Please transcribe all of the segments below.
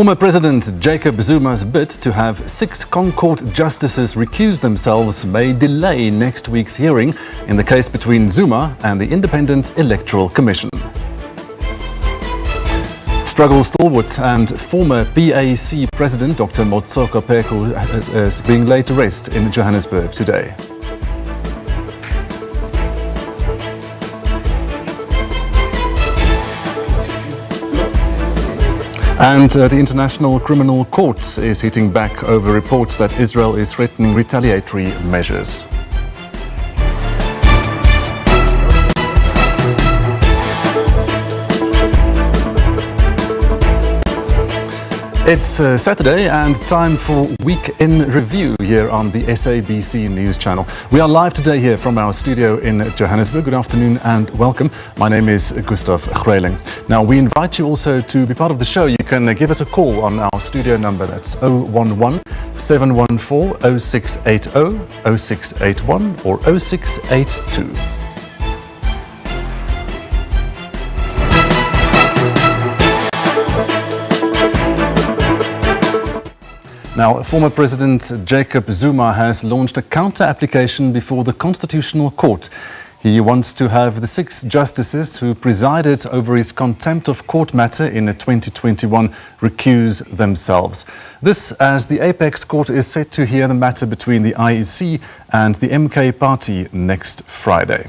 Former President Jacob Zuma's bid to have 6 Concord justices recuse themselves may delay next week's hearing in the case between Zuma and the Independent Electoral Commission. Struggle stalwart and former PAC President Dr. Motsoko Peko is being laid to rest in Johannesburg today. And the International Criminal Court is hitting back over reports that Israel is threatening retaliatory measures. It's Saturday and time for Week in Review here on the SABC News Channel. We are live today here from our studio in Johannesburg. Good afternoon and welcome. My name is Gustav Greyling. Now, we invite you also to be part of the show. You can give us a call on our studio number. That's 011 714 0680, 0681 or 0682. Now, former President Jacob Zuma has launched a counter-application before the Constitutional Court. He wants to have the 6 justices who presided over his contempt of court matter in 2021 recuse themselves. This as the Apex Court is set to hear the matter between the IEC and the MK party next Friday.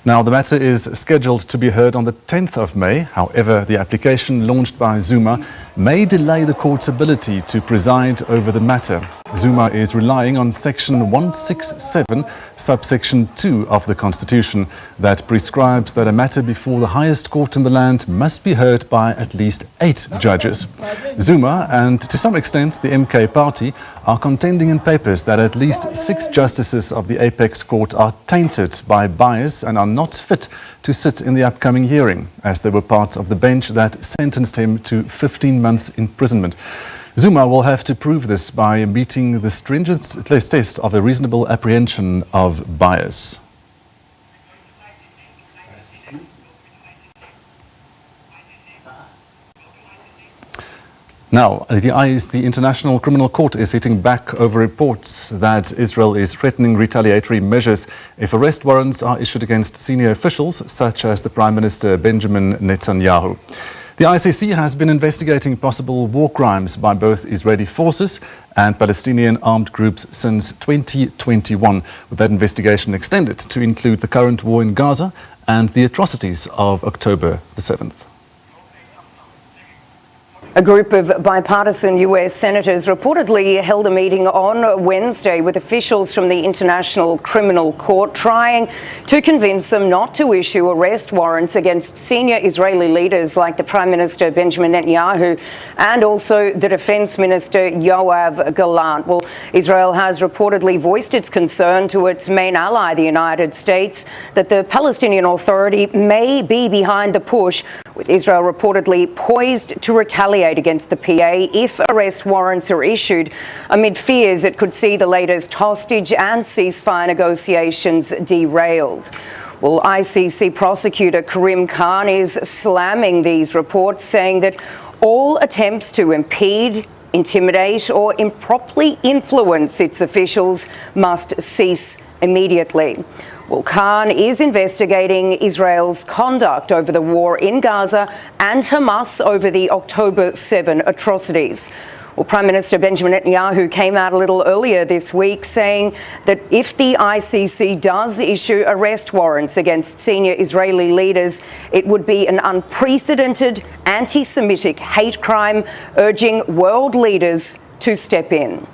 Now, the matter is scheduled to be heard on the 10th of May. However, the application launched by Zuma may delay the court's ability to preside over the matter. Zuma is relying on Section 167, subsection 2 of the Constitution that prescribes that a matter before the highest court in the land must be heard by at least 8 judges. Zuma and, to some extent, the MK party are contending in papers that at least 6 justices of the Apex Court are tainted by bias and are not fit to sit in the upcoming hearing, as they were part of the bench that sentenced him to 15 months imprisonment. Zuma will have to prove this by meeting the stringent test of a reasonable apprehension of bias. Now, the International Criminal Court is hitting back over reports that Israel is threatening retaliatory measures if arrest warrants are issued against senior officials, such as the Prime Minister Benjamin Netanyahu. The ICC has been investigating possible war crimes by both Israeli forces and Palestinian armed groups since 2021, with that investigation extended to include the current war in Gaza and the atrocities of October the 7th. A group of bipartisan US senators reportedly held a meeting on Wednesday with officials from the International Criminal Court trying to convince them not to issue arrest warrants against senior Israeli leaders like the Prime Minister Benjamin Netanyahu and also the Defense Minister Yoav Gallant. Well, Israel has reportedly voiced its concern to its main ally, the United States, that the Palestinian Authority may be behind the push, with Israel reportedly poised to retaliate against the PA if arrest warrants are issued, amid fears it could see the latest hostage and ceasefire negotiations derailed. Well, ICC prosecutor Karim Khan is slamming these reports, saying that all attempts to impede, intimidate or improperly influence its officials must cease immediately. Well, Khan is investigating Israel's conduct over the war in Gaza and Hamas over the October 7 atrocities. Well, Prime Minister Benjamin Netanyahu came out a little earlier this week saying that if the ICC does issue arrest warrants against senior Israeli leaders, it would be an unprecedented anti-Semitic hate crime, urging world leaders to step in.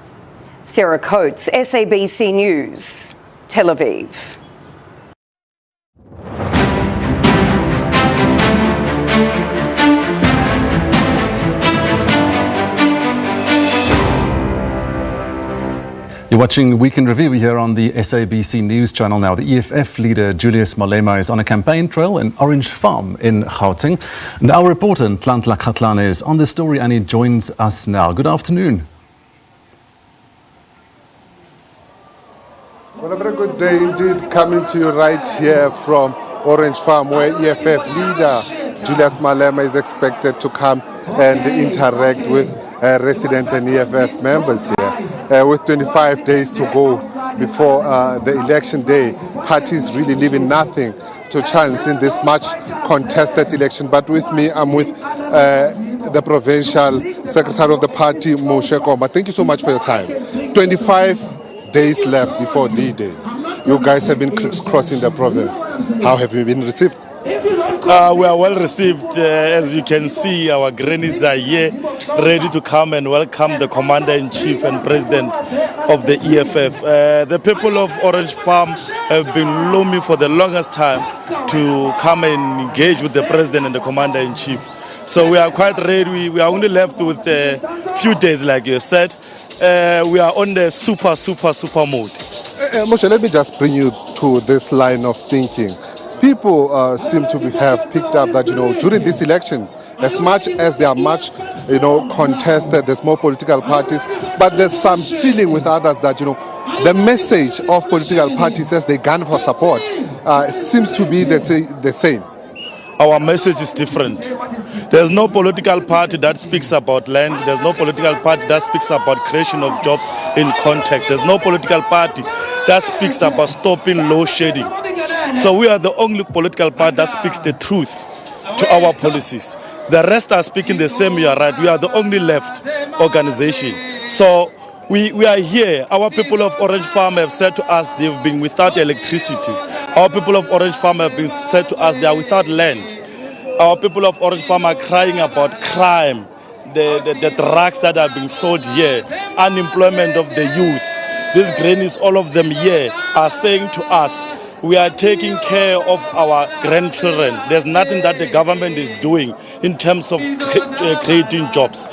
Sarah Coates, SABC News, Tel Aviv. You're watching Week in Review here on the SABC News Channel now. The EFF leader Julius Malema is on a campaign trail in Orange Farm in Gauteng. And our reporter Ntlantla Khatlana is on the story and he joins us now. Good afternoon. Well, a very good day indeed, coming to you right here from Orange Farm, where EFF leader Julius Malema is expected to come and interact with residents and EFF members here. With 25 days to go before the election day, parties really leaving nothing to chance in this much contested election. But with me, I'm with the provincial secretary of the party, Moshe Koma. Thank you so much for your time. 25 days left before the day. You guys have been crisscrossing the province. How have you been received? We are well received. As you can see, our grannies are here, ready to come and welcome the Commander-in-Chief and President of the EFF. The people of Orange Farm have been looming for the longest time to come and engage with the President and the Commander-in-Chief. So we are quite ready. We are only left with a few days, like you have said. We are on the super mode. Moshe, let me just bring you to this line of thinking. People seem to have picked up that, during these elections, as much as they are much, contested, there's more political parties, but there's some feeling with others that, the message of political parties as they gun for support seems to be the same. Our message is different. There's no political party that speaks about land. There's no political party that speaks about creation of jobs in context. There's no political party that speaks about stopping load shedding. So we are the only political party that speaks the truth to our policies. The rest are speaking the same, you are right. We are the only left organization. So we are here. Our people of Orange Farm have said to us they've been without electricity. Our people of Orange Farm have been said to us they are without land. Our people of Orange Farm are crying about crime, the drugs that are being sold here, unemployment of the youth. These grannies, all of them here, are saying to us, we are taking care of our grandchildren. There's nothing that the government is doing in terms of creating jobs.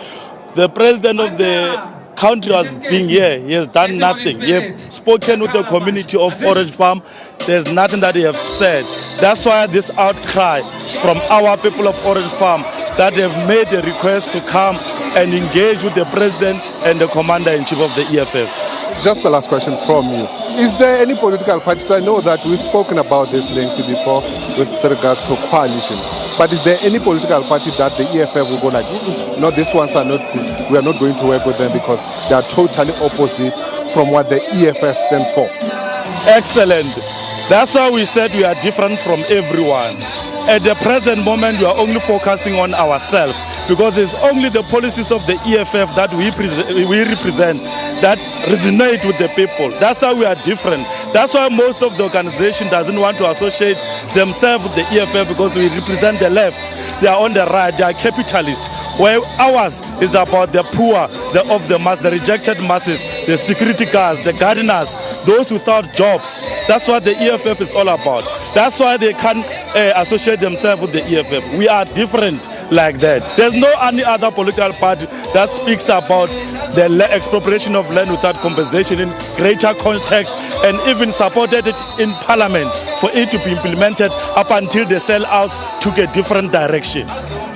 The president of the country has been here. He has done nothing. He has spoken with the community of Orange Farm. There's nothing that he has said. That's why this outcry from our people of Orange Farm that have made a request to come and engage with the president and the commander-in-chief of the EFF. Just the last question from you. Is there any political parties? I know that we've spoken about this lengthy before with regards to coalitions. But is there any political party that the EFF will go like, no, these ones are not, we are not going to work with them because they are totally opposite from what the EFF stands for? Excellent. That's why we said we are different from everyone. At the present moment, we are only focusing on ourselves because it's only the policies of the EFF that we represent that resonate with the people. That's how we are different. That's why most of the organization doesn't want to associate themselves with the EFF because we represent the left. They are on the right, they are capitalists. Where ours is about the poor, the mass, the rejected masses, the security guards, the gardeners, those without jobs. That's what the EFF is all about. That's why they can't associate themselves with the EFF. We are different like that. There's no any other political party that speaks about the expropriation of land without compensation in greater context and even supported it in parliament for it to be implemented up until the sellouts took a different direction.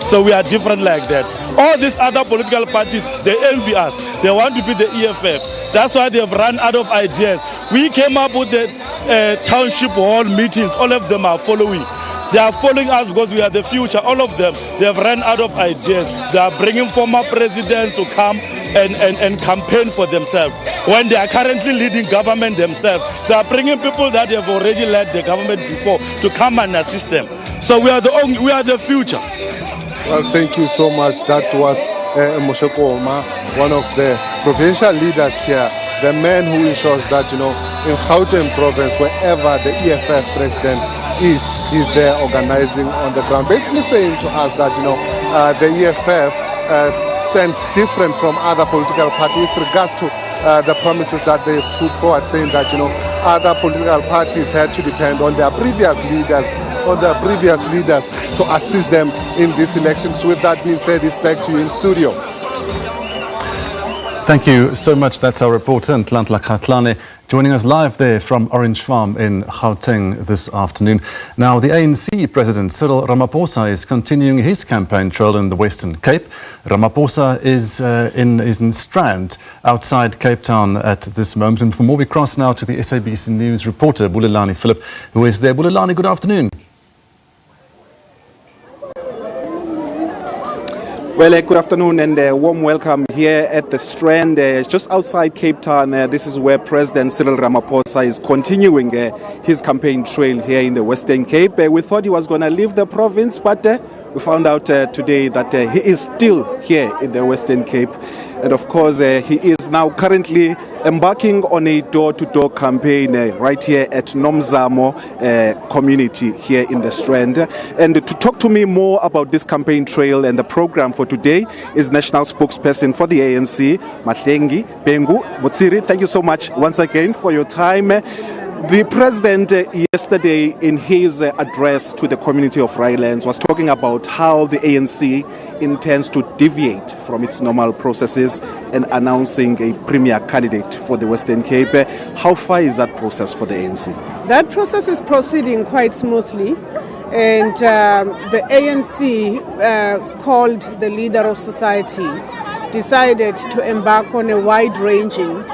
So we are different like that. All these other political parties, they envy us. They want to be the EFF. That's why they've run out of ideas. We came up with the township hall meetings. All of them are following. They are following us because we are the future. All of them, they have run out of ideas. They are bringing former presidents to come and campaign for themselves. When they are currently leading government themselves, they are bringing people that have already led the government before to come and assist them. So we are the future. Well, thank you so much. That was Moshe Koma, one of the provincial leaders here, the man who ensures that, in Gauteng province, wherever the EFF president is, he's there organizing on the ground, basically saying to us that, the EFF stands different from other political parties with regards to the promises that they put forward, saying that, other political parties had to depend on their previous leaders, to assist them in these elections. With that being said, it's back to you in studio. Thank you so much. That's our reporter, Ntlantla Khatlane, joining us live there from Orange Farm in Gauteng this afternoon. Now, the ANC President Cyril Ramaphosa is continuing his campaign trail in the Western Cape. Ramaphosa is in Strand outside Cape Town at this moment. And for more, we cross now to the SABC News reporter, Bulelani Philip, who is there. Bulelani, good afternoon. Well, good afternoon and a warm welcome here at the Strand, just outside Cape Town. This is where President Cyril Ramaphosa is continuing his campaign trail here in the Western Cape. We thought he was going to leave the province, but we found out today that he is still here in the Western Cape. And of course, he is now currently embarking on a door-to-door campaign right here at Nomzamo community here in the Strand. And to talk to me more about this campaign trail and the program for today is National Spokesperson for the ANC, Mahlengi Bengu Mutsiri. Thank you so much once again for your time. The President yesterday in his address to the community of Rylands was talking about how the ANC intends to deviate from its normal processes and announcing a premier candidate for the Western Cape. How far is that process for the ANC? That process is proceeding quite smoothly, and the ANC called the leader of society, decided to embark on a wide-ranging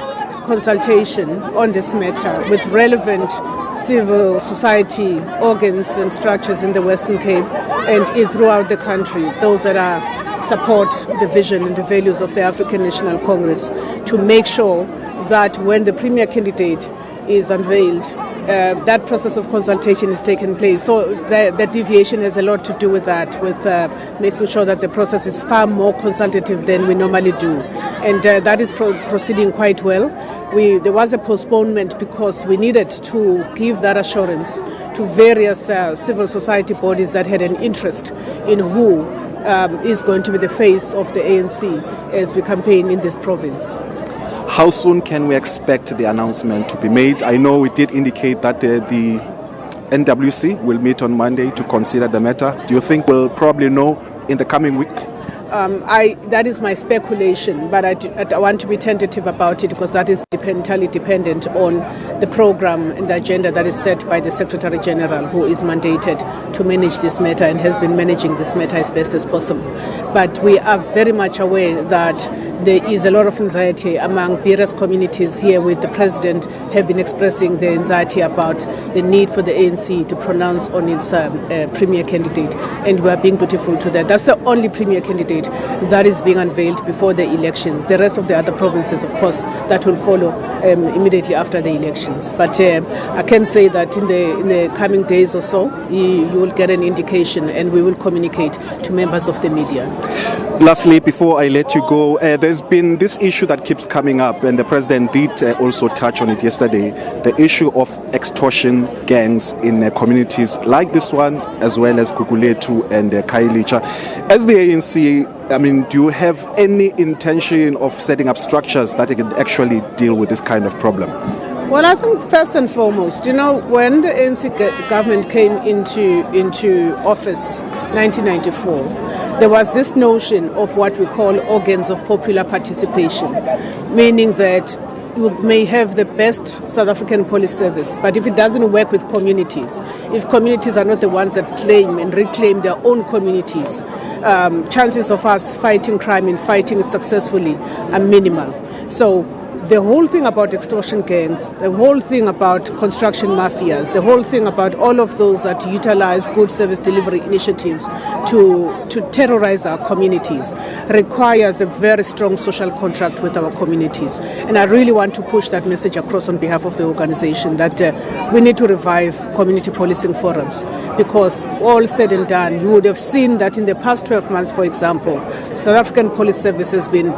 consultation on this matter with relevant civil society organs and structures in the Western Cape and throughout the country, those that support the vision and the values of the African National Congress, to make sure that when the premier candidate is unveiled, that process of consultation is taking place. So the deviation has a lot to do with that, with making sure that the process is far more consultative than we normally do. And that is proceeding quite well. There was a postponement because we needed to give that assurance to various civil society bodies that had an interest in who is going to be the face of the ANC as we campaign in this province. How soon can we expect the announcement to be made? I know we did indicate that the NWC will meet on Monday to consider the matter. Do you think we'll probably know in the coming week? That is my speculation, but I want to be tentative about it because that is entirely dependent on the program and the agenda that is set by the Secretary General, who is mandated to manage this matter and has been managing this matter as best as possible. But we are very much aware that there is a lot of anxiety among various communities here, with the President have been expressing their anxiety about the need for the ANC to pronounce on its premier candidate, and we are being dutiful to that. That's the only premier candidate that is being unveiled before the elections. The rest of the other provinces, of course, that will follow immediately after the elections. But I can say that in the coming days or so, you will get an indication, and we will communicate to members of the media. Lastly, before I let you go, there's been this issue that keeps coming up, and the President did also touch on it yesterday, the issue of extortion gangs in communities like this one, as well as Kukuletu and Kailicha. As the ANC, do you have any intention of setting up structures that can actually deal with this kind of problem? Well, I think first and foremost, when the ANC government came into office, 1994, there was this notion of what we call organs of popular participation, meaning that you may have the best South African police service, but if it doesn't work with communities, if communities are not the ones that claim and reclaim their own communities, chances of us fighting crime and fighting it successfully are minimal. So the whole thing about extortion gangs, the whole thing about construction mafias, the whole thing about all of those that utilize good service delivery initiatives to terrorize our communities requires a very strong social contract with our communities. And I really want to push that message across on behalf of the organization that we need to revive community policing forums, because all said and done, you would have seen that in the past 12 months, for example, South African Police Service has been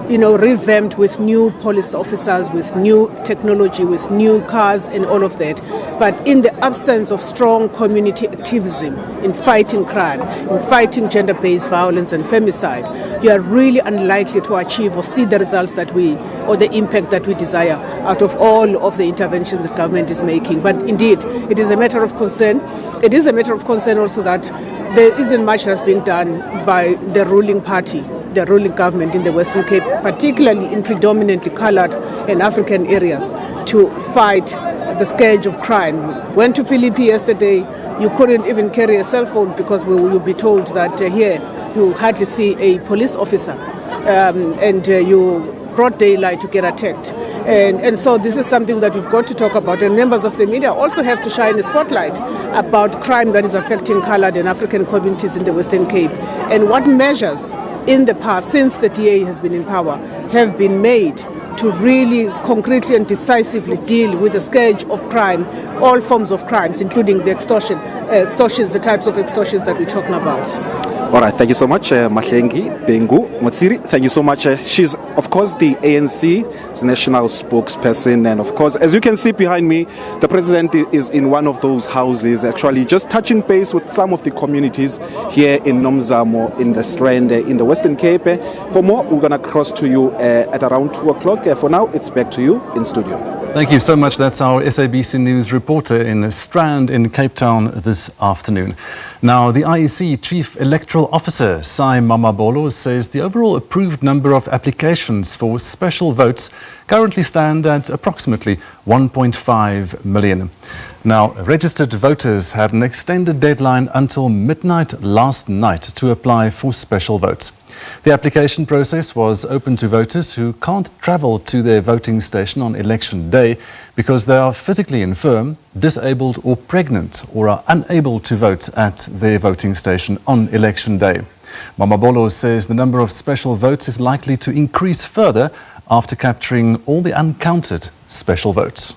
revamped with new police officers, with new technology, with new cars and all of that. But in the absence of strong community activism in fighting crime, in fighting gender-based violence and femicide, you are really unlikely to achieve or see the results or the impact that we desire out of all of the interventions the government is making. But indeed, it is a matter of concern. It is a matter of concern also that there isn't much that's being done by the ruling party, the ruling government in the Western Cape, particularly in predominantly coloured and African areas, to fight the scourge of crime. Went to Philippi yesterday, you couldn't even carry a cell phone because you'll be told that here you hardly see a police officer and you broad daylight to get attacked. And so this is something that we've got to talk about, and members of the media also have to shine a spotlight about crime that is affecting coloured and African communities in the Western Cape, and what measures in the past, since the DA has been in power, have been made to really concretely and decisively deal with the scourge of crime, all forms of crimes, including the extortions, the types of extortions that we're talking about. All right, thank you so much, Mahlengi Bengu Motsiri. Thank you so much. She's, of course, the ANC's national spokesperson. And, of course, as you can see behind me, the president is in one of those houses, actually just touching base with some of the communities here in Nomzamo, in the Strand, in the Western Cape. For more, we're going to cross to you at around 2 o'clock. For now, it's back to you in studio. Thank you so much. That's our SABC News reporter in Strand in Cape Town this afternoon. Now, the IEC Chief Electoral Officer, Sai Mamabolo, says the overall approved number of applications for special votes currently stand at approximately 1.5 million. Now, registered voters had an extended deadline until midnight last night to apply for special votes. The application process was open to voters who can't travel to their voting station on election day because they are physically infirm, disabled or pregnant, or are unable to vote at their voting station on election day. Mamabolo says the number of special votes is likely to increase further after capturing all the uncounted special votes.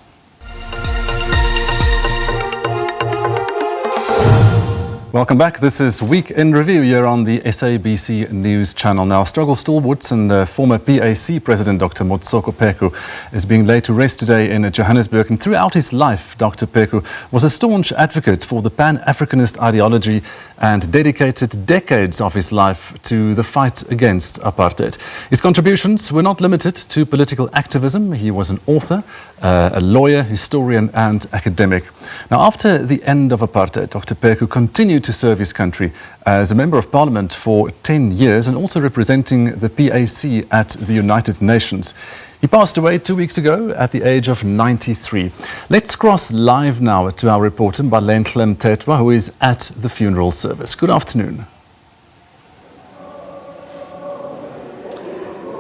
Welcome back. This is Week in Review here on the SABC News channel. Now, struggle stalwart and former PAC President Dr. Motsoko Peku is being laid to rest today in Johannesburg. And throughout his life, Dr. Peku was a staunch advocate for the Pan-Africanist ideology and dedicated decades of his life to the fight against apartheid. His contributions were not limited to political activism. He was an author, a lawyer, historian and academic. Now, after the end of apartheid, Dr. Peku continued to serve his country as a Member of Parliament for 10 years and also representing the PAC at the United Nations. He passed away 2 weeks ago at the age of 93. Let's cross live now to our reporter, Balenhle Mthethwa, who is at the funeral service. Good afternoon.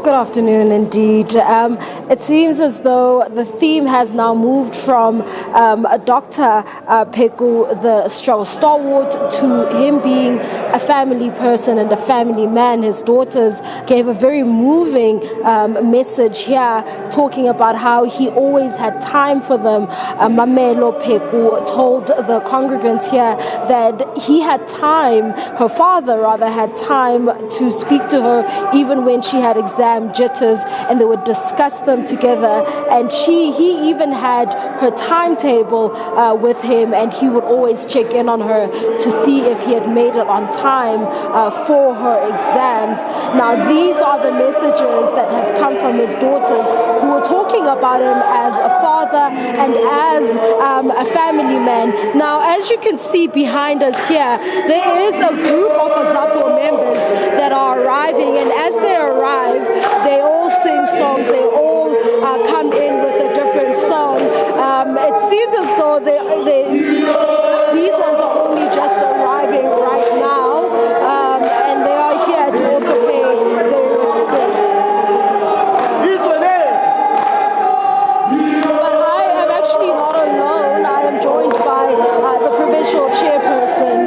Good afternoon indeed. It seems as though the theme has now moved from Dr. Peku, the struggle stalwart, to him being a family person and a family man. His daughters gave a very moving message here, talking about how he always had time for them. Mamelo Peku told the congregants here that he had time, her father rather had time to speak to her even when she had exam jitters, and they would discuss them together. And he even had her timetable with him, and he would always check in on her to see if he had made it on time for her exams. Now, these are the messages that have come from his daughters, who were talking about him as a father and as a family man. Now, as you can see behind us here, there is a group of AZAPO members that are arriving, and as they arrive, they all sing songs, they all come in with a different song. It seems as though these ones are only just arriving right now, and they are here to also pay their respects. But I am actually not alone. I am joined by the provincial chairperson,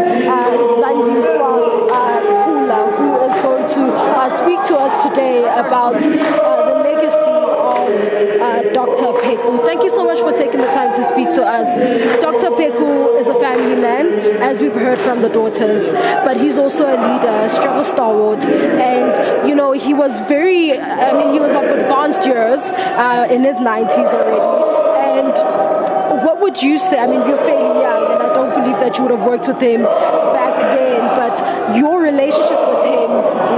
Sandile Swanepoel, who is going to speak to us today about the legacy of Dr. Peku. Thank you so much for taking the time to speak to us. Dr. Peku is a family man, as we've heard from the daughters, but he's also a leader, a struggle stalwart, and you know, he was he was of advanced years, in his 90s already. And what would you say? I mean, you're fairly young, and I don't believe that you would have worked with him back then, but your relationship with him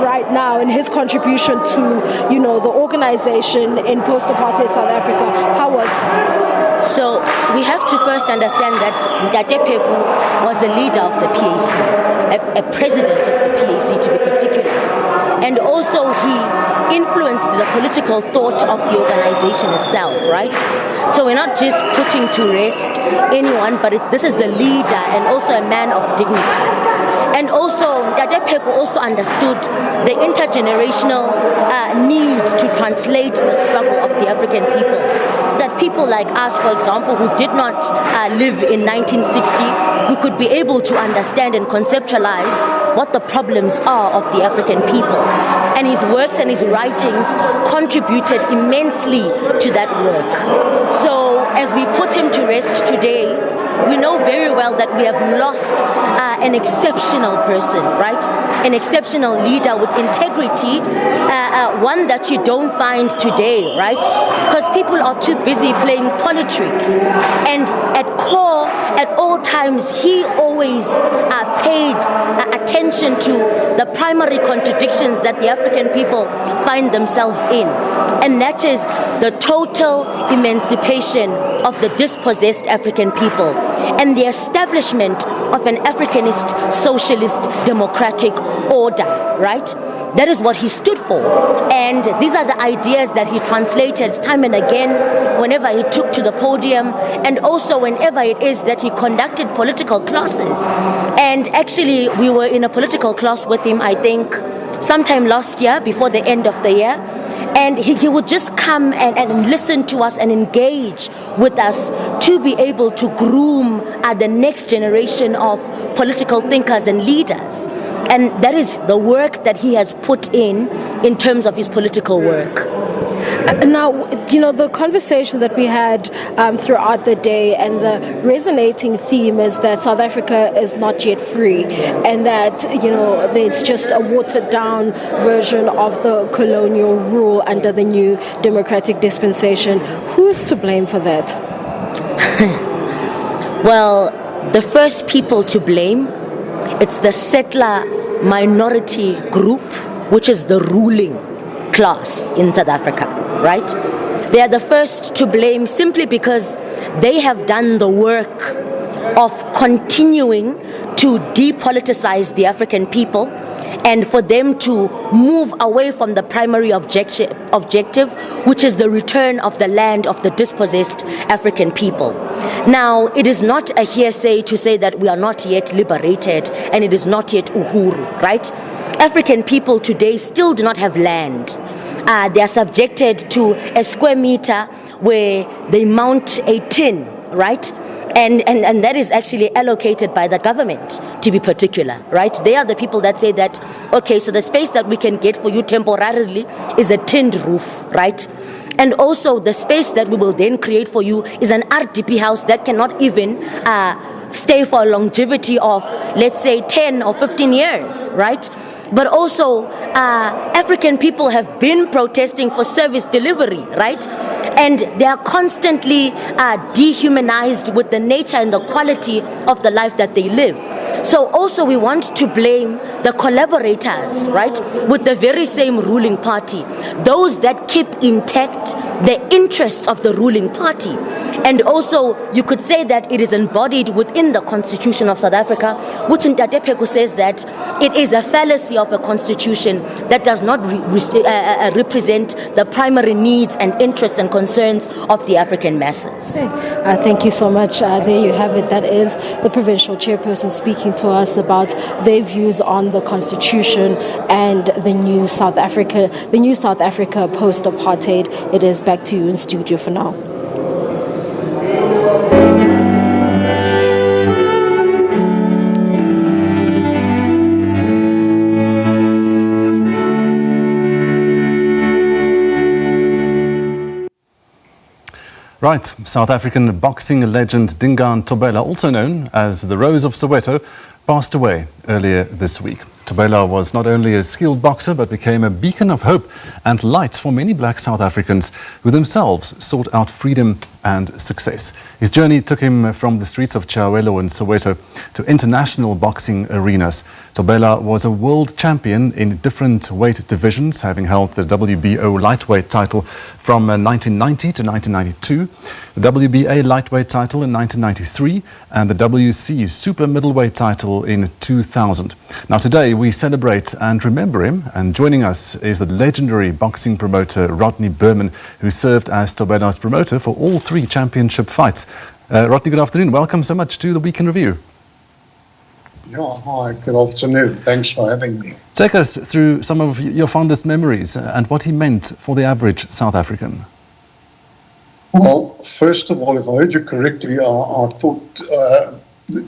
right now and his contribution to, you know, the organization in post-apartheid South Africa, how was it? So we have to first understand that Dr. Peku was a leader of the PAC, a president of the PAC to be particular. And also he influenced the political thought of the organization itself, right? So we're not just putting to rest anyone, but this is the leader and also a man of dignity. And also, Dr. Peku also understood the intergenerational need to translate the struggle of the African people. So that people like us, for example, who did not live in 1960, we could be able to understand and conceptualize what the problems are of the African people. And his works and his writings contributed immensely to that work. So as we put him to rest today, we know very well that we have lost an exceptional person, right? An exceptional leader with integrity, one that you don't find today, right? Because people are too busy playing politics. And at core, at all times, he always paid attention to the primary contradictions that the African people find themselves in. And that is the total emancipation of the dispossessed African people and the establishment of an Africanist, socialist, democratic order, right? That is what he stood for. And these are the ideas that he translated time and again whenever he took to the podium, and also whenever it is that he conducted political classes. And actually, we were in a political class with him, I think, sometime last year, before the end of the year. And he would just come and listen to us and engage with us to be able to groom the next generation of political thinkers and leaders. And that is the work that he has put in terms of his political work. Now, you know, the conversation that we had throughout the day, and the resonating theme is that South Africa is not yet free, and that, you know, there's just a watered down version of the colonial rule under the new democratic dispensation. Who's to blame for that? Well, the first people to blame, it's the settler minority group, which is the ruling class in South Africa, right? They are the first to blame simply because they have done the work of continuing to depoliticize the African people and for them to move away from the primary objective, which is the return of the land of the dispossessed African people. Now, it is not a hearsay to say that we are not yet liberated and it is not yet Uhuru, right? African people today still do not have land. They are subjected to a square meter where they mount a tin, right? And that is actually allocated by the government, to be particular, right? They are the people that say that, okay, so the space that we can get for you temporarily is a tinned roof, right? And also the space that we will then create for you is an RDP house that cannot even stay for a longevity of, let's say, 10 or 15 years, right? But also, African people have been protesting for service delivery, right? And they are constantly dehumanized with the nature and the quality of the life that they live. So also we want to blame the collaborators, right, with the very same ruling party, those that keep intact the interests of the ruling party. And also you could say that it is embodied within the Constitution of South Africa, which in Tate Pheko says that it is a fallacy of a constitution that does not represent the primary needs and interests and concerns of the African masses. Thank you so much. There you have it. That is the provincial chairperson speaking to us about their views on the constitution and the new South Africa post-apartheid. It is back to you in studio for now. Right, South African boxing legend Dingon Tobella, also known as the Rose of Soweto, passed away earlier this week. Tobella was not only a skilled boxer but became a beacon of hope and light for many black South Africans who themselves sought out freedom and success. His journey took him from the streets of Chiawelo and Soweto to international boxing arenas. Tobella was a world champion in different weight divisions, having held the WBO lightweight title from 1990 to 1992, the WBA lightweight title in 1993, and the WC super middleweight title in 2000. Now today we celebrate and remember him, and joining us is the legendary boxing promoter Rodney Burman, who served as Tobella's promoter for all three championship fights. Rodney, good afternoon. Welcome so much to the Week in Review. Yeah, hi, good afternoon. Thanks for having me. Take us through some of your fondest memories and what he meant for the average South African. Well, first of all, if I heard you correctly, I thought,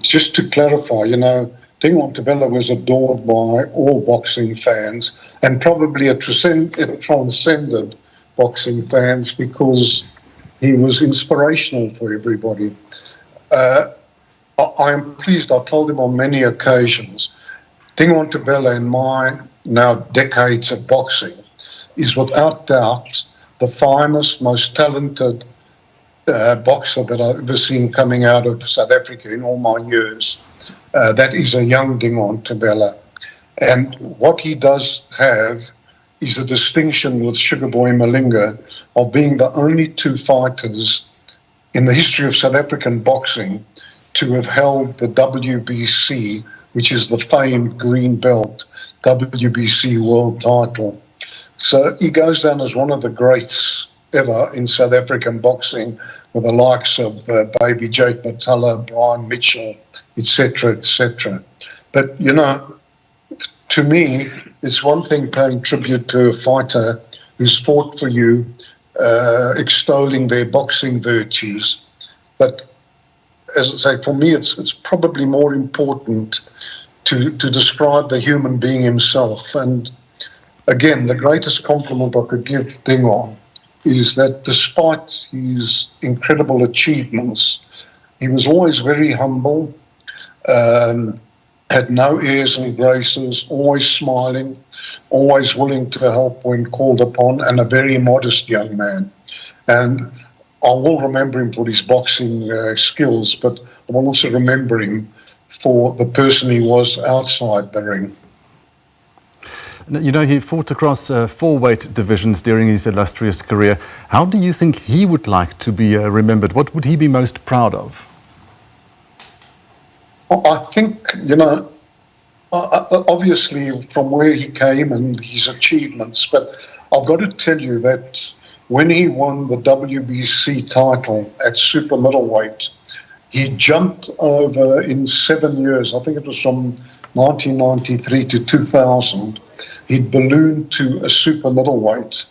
just to clarify, the Dingon Tobella was adored by all boxing fans, and probably it transcended boxing fans because he was inspirational for everybody. I am pleased, I told him on many occasions, Dingon Tobella, in my now decades of boxing, is without doubt the finest, most talented boxer that I've ever seen coming out of South Africa in all my years. That is a young Dingon Tobella. And what he does have is a distinction with Sugar Boy Malinga of being the only two fighters in the history of South African boxing to have held the WBC, which is the famed green belt WBC world title. So he goes down as one of the greats ever in South African boxing, with the likes of Baby Jake Matala, Brian Mitchell, etc., etc. But, you know, to me, it's one thing paying tribute to a fighter who's fought for you, extolling their boxing virtues. But as I say, for me, it's probably more important to describe the human being himself. And again, the greatest compliment I could give Dingon is that despite his incredible achievements, he was always very humble, had no airs and graces, always smiling, always willing to help when called upon, and a very modest young man. And I will remember him for his boxing skills, but I will also remember him for the person he was outside the ring. You know, he fought across 4 weight divisions during his illustrious career. How do you think he would like to be remembered? What would he be most proud of? I think, you know, obviously from where he came and his achievements, but I've got to tell you that when he won the WBC title at super middleweight, he jumped over in 7 years. I think it was from 1993 to 2000. He'd ballooned to a super middleweight,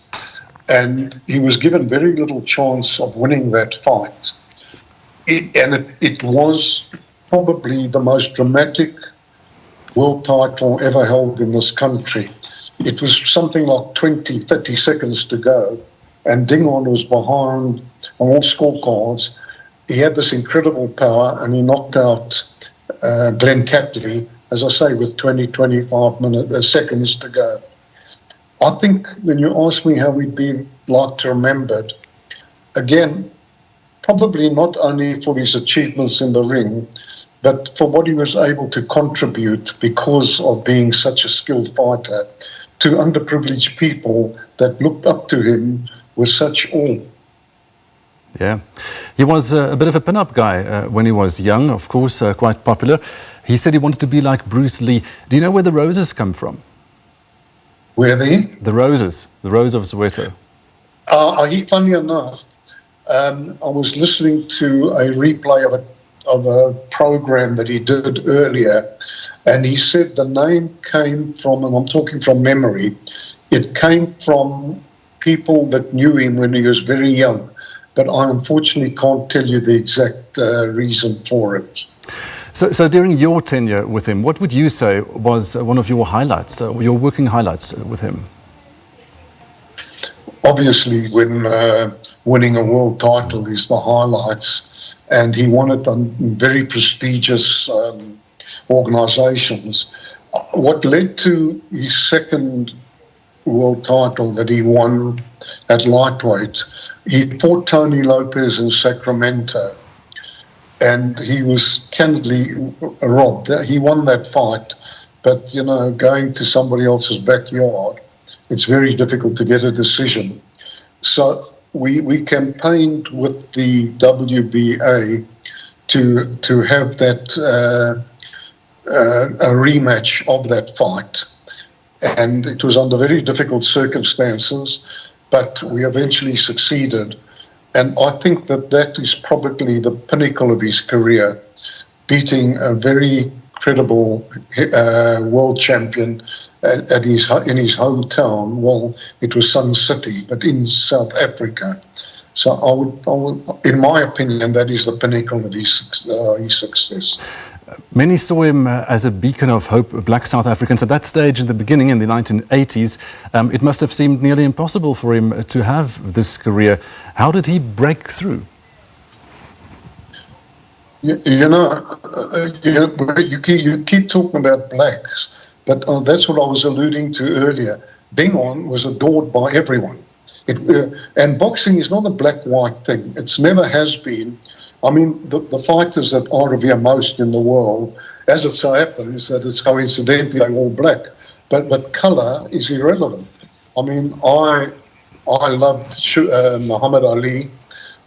and he was given very little chance of winning that fight. It was probably the most dramatic world title ever held in this country. It was something like 20, 30 seconds to go, and Dingon was behind on all scorecards. He had this incredible power, and he knocked out Glenn Catley, as I say, with 20, 25 seconds to go. I think when you ask me how we'd be like to remembered, again, probably not only for his achievements in the ring, but for what he was able to contribute because of being such a skilled fighter to underprivileged people that looked up to him with such awe. Yeah, he was a bit of a pin-up guy when he was young, of course, quite popular. He said he wanted to be like Bruce Lee. Do you know where the roses come from? Where the roses, the rose of Soweto. Funny enough, I was listening to a replay of a program that he did earlier, and he said the name came from, and I'm talking from memory, it came from people that knew him when he was very young, but I unfortunately can't tell you the exact reason for it. So during your tenure with him, what would you say was one of your highlights, your working highlights with him? Obviously, when winning a world title is the highlights, and he won it on very prestigious organisations. What led to his second world title that he won at lightweight, he fought Tony Lopez in Sacramento, and he was candidly robbed. He won that fight, but, you know, going to somebody else's backyard, it's very difficult to get a decision. So we campaigned with the WBA to have that a rematch of that fight, and it was under very difficult circumstances, but we eventually succeeded. And I think that is probably the pinnacle of his career, beating a very credible world champion in his hometown. Well, it was Sun City, but in South Africa. So I would, in my opinion, that is the pinnacle of his success. Many saw him as a beacon of hope, black South Africans. At that stage, in the beginning, in the 1980s, it must have seemed nearly impossible for him to have this career. How did he break through? You keep talking about blacks, but that's what I was alluding to earlier. Dingon was adored by everyone. And boxing is not a black-white thing. It never has been. I mean, the fighters that I revere most in the world, as it so happens that it's coincidentally they're all black, but colour is irrelevant. I mean, I loved Muhammad Ali.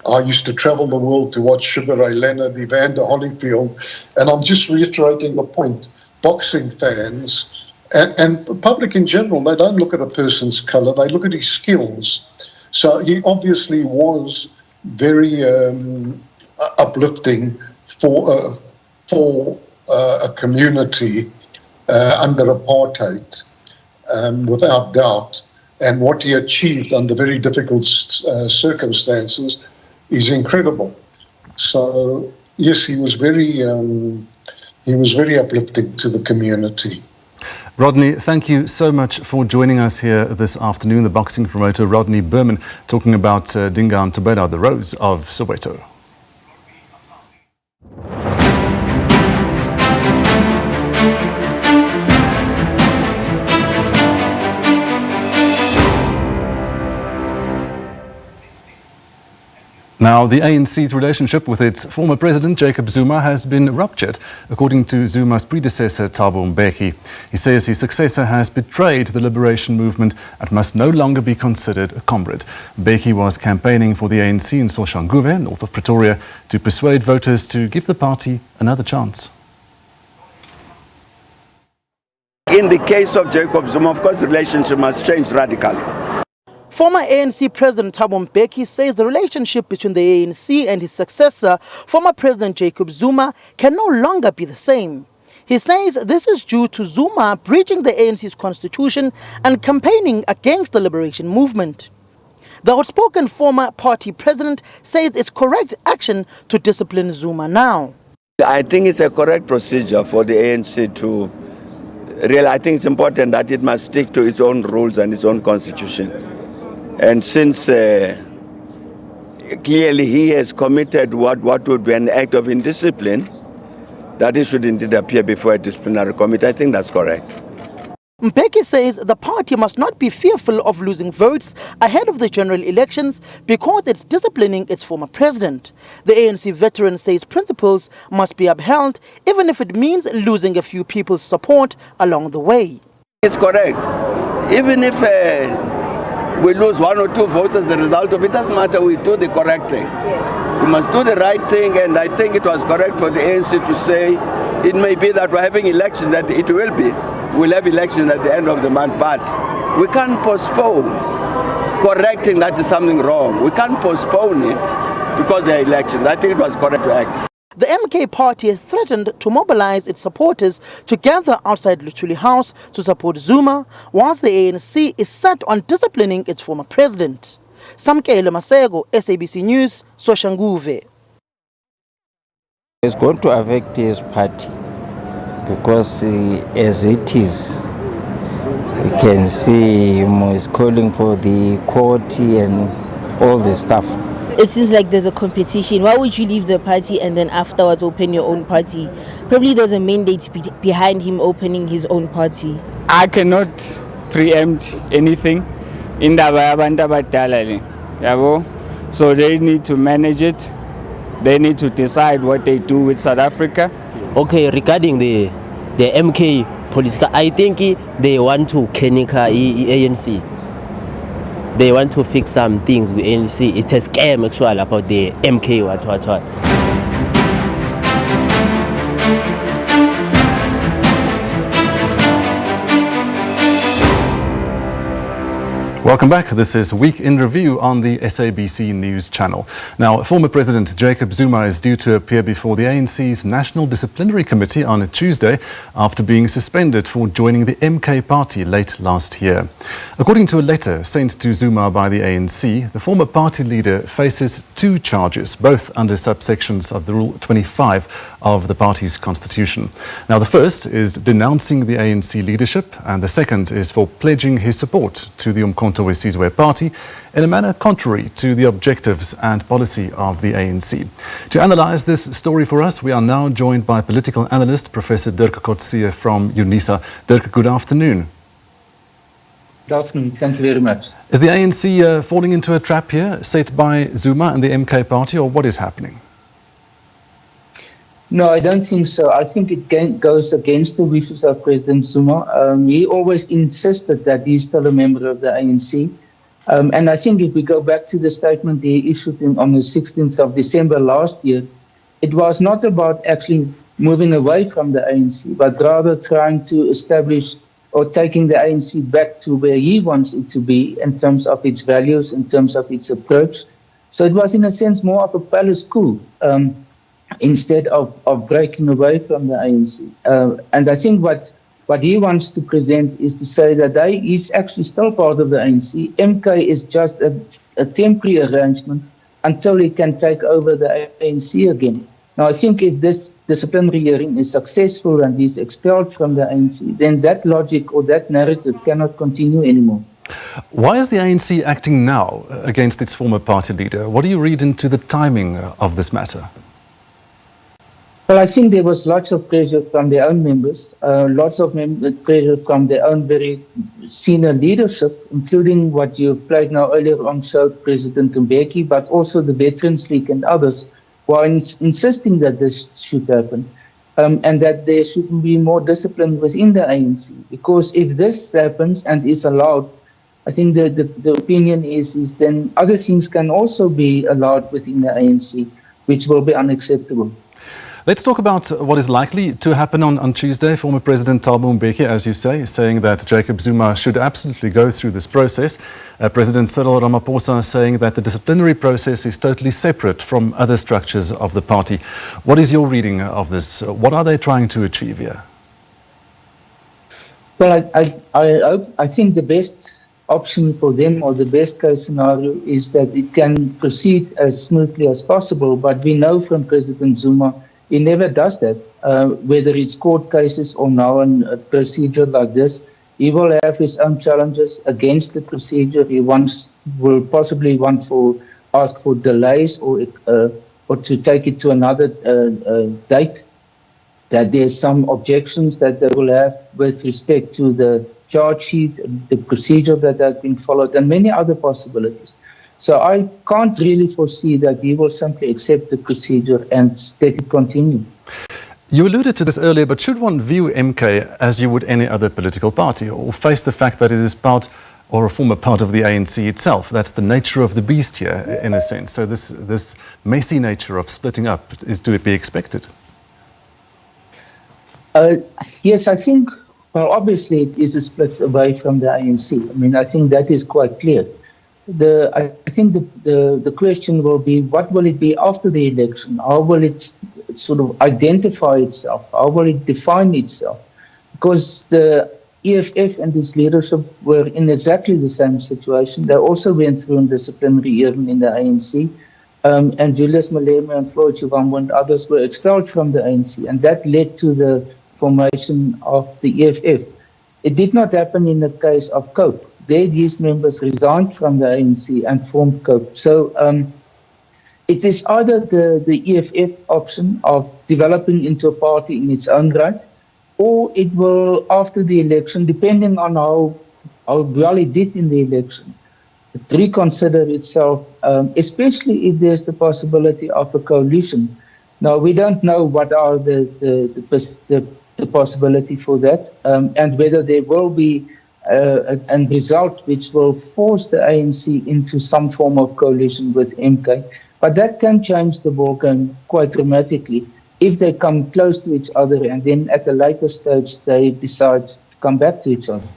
I used to travel the world to watch Sugar Ray Leonard, Evander Holyfield, and I'm just reiterating the point. Boxing fans and the public in general, they don't look at a person's colour, they look at his skills. So he obviously was very uplifting for a community under apartheid, without doubt. And what he achieved under very difficult circumstances is incredible. So yes, he was very uplifting to the community. Rodney, thank you so much for joining us here this afternoon. The boxing promoter Rodney Burman talking about Dingon Tobella, the Rose of Soweto. Now, the ANC's relationship with its former president, Jacob Zuma, has been ruptured, according to Zuma's predecessor, Thabo Mbeki. He says his successor has betrayed the liberation movement and must no longer be considered a comrade. Mbeki was campaigning for the ANC in Soshanguve, north of Pretoria, to persuade voters to give the party another chance. In the case of Jacob Zuma, of course, the relationship must change radically. Former ANC President Thabo Mbeki says the relationship between the ANC and his successor, former President Jacob Zuma, can no longer be the same. He says this is due to Zuma breaching the ANC's constitution and campaigning against the liberation movement. The outspoken former party president says it's correct action to discipline Zuma now. I think it's a correct procedure for the ANC to really, I think it's important that it must stick to its own rules and its own constitution. And since clearly he has committed what would be an act of indiscipline, that he should indeed appear before a disciplinary committee, I think that's correct. Mbeki says the party must not be fearful of losing votes ahead of the general elections because it's disciplining its former president. The ANC veteran says principles must be upheld even if it means losing a few people's support along the way. It's correct. Even if we lose 1 or 2 votes as a result of it, doesn't matter, we do the correct thing. Yes. We must do the right thing, and I think it was correct for the ANC to say it may be that we're having elections, that it will be. We'll have elections at the end of the month, but we can't postpone correcting that is something wrong. We can't postpone it because there are elections. I think it was correct to act. The MK party has threatened to mobilize its supporters to gather outside Luthuli House to support Zuma, whilst the ANC is set on disciplining its former president. Samkele Masego, SABC News, Soshanguve. It's going to affect his party because as it is, we can see him is calling for the court and all the stuff. It seems like there's a competition. Why would you leave the party and then afterwards open your own party? Probably there's a mandate behind him opening his own party. I cannot preempt anything. So they need to manage it. They need to decide what they do with South Africa. Okay, regarding the MK political, I think they want to Kenika ANC. They want to fix some things with ANC. It's a scam actually about the MK what. Welcome Welcome back. This is Week in Review on the SABC News channel. Now, former President Jacob Zuma is due to appear before the ANC's National Disciplinary Committee on a Tuesday after being suspended for joining the MK party late last year. According to a letter sent to Zuma by the ANC, the former party leader faces 2 charges, both under subsections of the Rule 25 of the party's constitution. Now, the first is denouncing the ANC leadership, and the second is for pledging his support to the Umkhonto we Sizwe party in a manner contrary to the objectives and policy of the ANC. To analyse this story for us, we are now joined by political analyst Professor Dirk Coetzee from UNISA. Dirk, good afternoon. Good afternoon. Thank you very much. Is the ANC falling into a trap here set by Zuma and the MK party, or what is happening? No, I don't think so. I think it goes against the wishes of President Zuma. He always insisted that he's still a member of the ANC. And I think if we go back to the statement he issued on the 16th of December last year, it was not about actually moving away from the ANC, but rather trying to establish or taking the ANC back to where he wants it to be in terms of its values, in terms of its approach. So it was, in a sense, more of a palace coup. Instead of breaking away from the ANC. And I think what he wants to present is to say that he's actually still part of the ANC. MK is just a temporary arrangement until he can take over the ANC again. Now, I think if this disciplinary hearing is successful and he's expelled from the ANC, then that logic or that narrative cannot continue anymore. Why is the ANC acting now against its former party leader? What do you read into the timing of this matter? Well, I think there was lots of pressure from their own members, lots of pressure from their own very senior leadership, including what you've played now earlier on show, President Mbeki, but also the Veterans League and others, who are insisting that this should happen and that there should be more discipline within the ANC. Because if this happens and is allowed, I think the opinion is then other things can also be allowed within the ANC, which will be unacceptable. Let's talk about what is likely to happen on Tuesday. Former President Thabo Mbeki, as you say, is saying that Jacob Zuma should absolutely go through this process. President Cyril Ramaphosa saying that the disciplinary process is totally separate from other structures of the party. What is your reading of this? What are they trying to achieve here? Well, I think the best option for them, or the best case scenario, is that it can proceed as smoothly as possible. But we know from President Zuma he never does that, whether it's court cases or now a procedure like this. He will have his own challenges against the procedure. He will possibly ask for delays or to take it to another date, that there's some objections that they will have with respect to the charge sheet, the procedure that has been followed, and many other possibilities. So I can't really foresee that he will simply accept the procedure and let it continue. You alluded to this earlier, but should one view MK as you would any other political party, or face the fact that it is part or a former part of the ANC itself? That's the nature of the beast here, in a sense. So this messy nature of splitting up is to be expected. Yes, I think, well, obviously it is a split away from the ANC. I mean, I think that is quite clear. I think the question will be, what will it be after the election? How will it sort of identify itself? How will it define itself? Because the EFF and its leadership were in exactly the same situation. They also went through a disciplinary hearing in the ANC. And Julius Malema and Floyd Shivambu and others were expelled from the ANC. And that led to the formation of the EFF. It did not happen in the case of COPE. These members resigned from the ANC and formed COPE. So it is either the EFF option of developing into a party in its own right, or it will, after the election, depending on how well it did in the election, reconsider itself, especially if there's the possibility of a coalition. Now, we don't know what are the possibility for that, and whether there will be a result which will force the ANC into some form of coalition with MK. But that can change the ballgame quite dramatically if they come close to each other and then at a later stage they decide to come back to each other.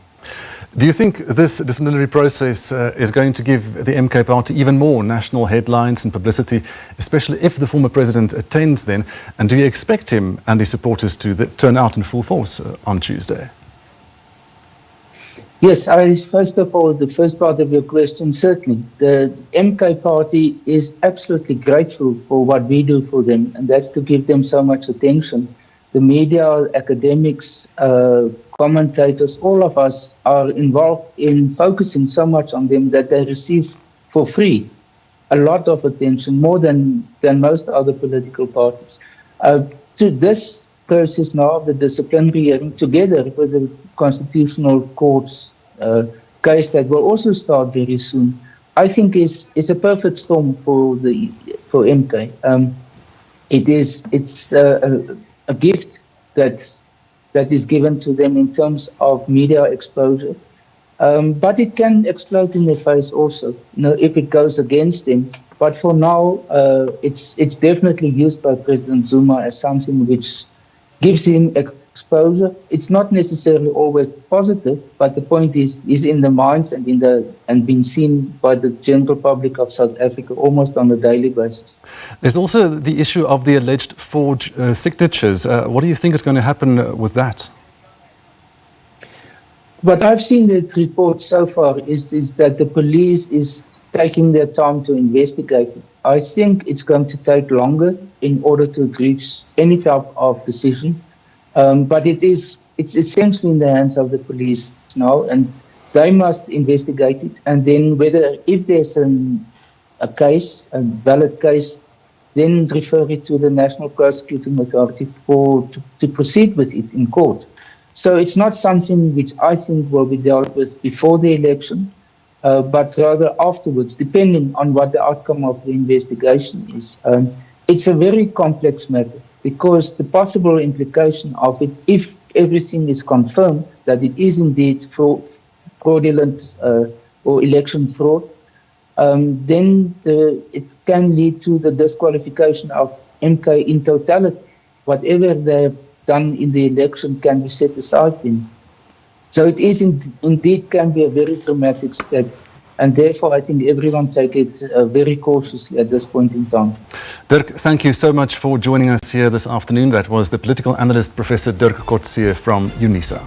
Do you think this disciplinary process is going to give the MK party even more national headlines and publicity, especially if the former president attends then? And do you expect him and his supporters to turn out in full force on Tuesday? Yes, first of all, the first part of your question, certainly. The MK party is absolutely grateful for what we do for them, and that's to give them so much attention. The media, academics, commentators, all of us are involved in focusing so much on them that they receive for free a lot of attention, more than most other political parties. To this process now of the disciplinary hearing, together with the Constitutional Court's case that will also start very soon, I think is a perfect storm for MK. It's a gift that is given to them in terms of media exposure. But it can explode in their face also, if it goes against them. But for now, it's definitely used by President Zuma as something which gives him exposure. It's not necessarily always positive, but the point is in the minds and being seen by the general public of South Africa almost on a daily basis. There's also the issue of the alleged forged signatures. What do you think is going to happen with that? What I've seen that report so far is that the police is taking their time to investigate it. I think it's going to take longer in order to reach any type of decision. But it's essentially in the hands of the police now, and they must investigate it. And then if there's a case, a valid case, then refer it to the National Prosecuting Authority to proceed with it in court. So it's not something which I think will be dealt with before the election, but rather afterwards, depending on what the outcome of the investigation is. It's a very complex matter because the possible implication of it, if everything is confirmed that it is indeed fraudulent or election fraud, then it can lead to the disqualification of MK in totality. Whatever they've done in the election can be set aside then. So it is indeed can be a very dramatic step, and therefore I think everyone take it very cautiously at this point in time. Dirk, thank you so much for joining us here this afternoon. That was the political analyst, Professor Dirk Coetzee from UNISA.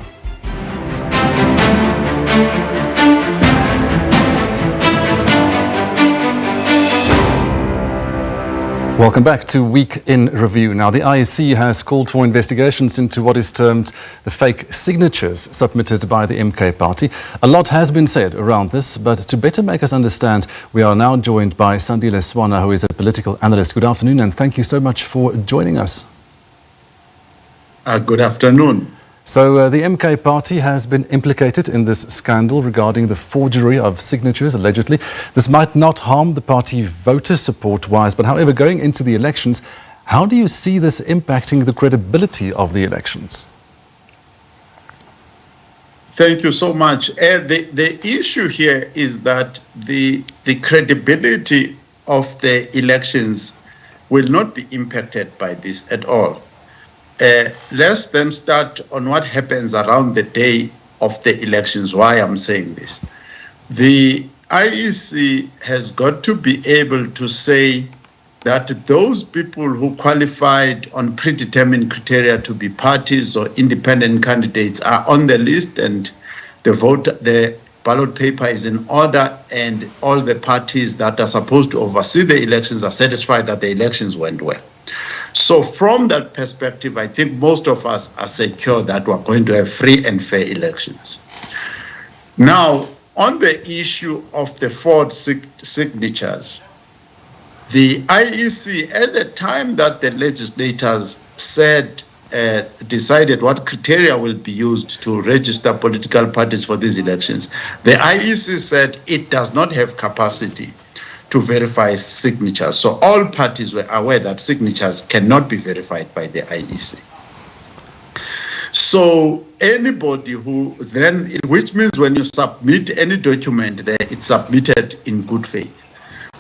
Welcome back to Week in Review. Now, the IEC has called for investigations into what is termed the fake signatures submitted by the MK party. A lot has been said around this, but to better make us understand, we are now joined by Sandile Swanepoel, who is a political analyst. Good afternoon, and thank you so much for joining us. Good afternoon. So the MK party has been implicated in this scandal regarding the forgery of signatures, allegedly. This might not harm the party voter support-wise, but however, going into the elections, how do you see this impacting the credibility of the elections? Thank you so much. The issue here is that the credibility of the elections will not be impacted by this at all. Let's then start on what happens around the day of the elections, why I'm saying this. The IEC has got to be able to say that those people who qualified on predetermined criteria to be parties or independent candidates are on the list, and the ballot paper is in order, and all the parties that are supposed to oversee the elections are satisfied that the elections went well. So from that perspective, I think most of us are secure that we're going to have free and fair elections. Now, on the issue of the forged signatures, the IEC, at the time that the legislators decided what criteria will be used to register political parties for these elections, the IEC said it does not have capacity to verify signatures. So all parties were aware that signatures cannot be verified by the IEC. So anybody who then, which means when you submit any document there, it's submitted in good faith.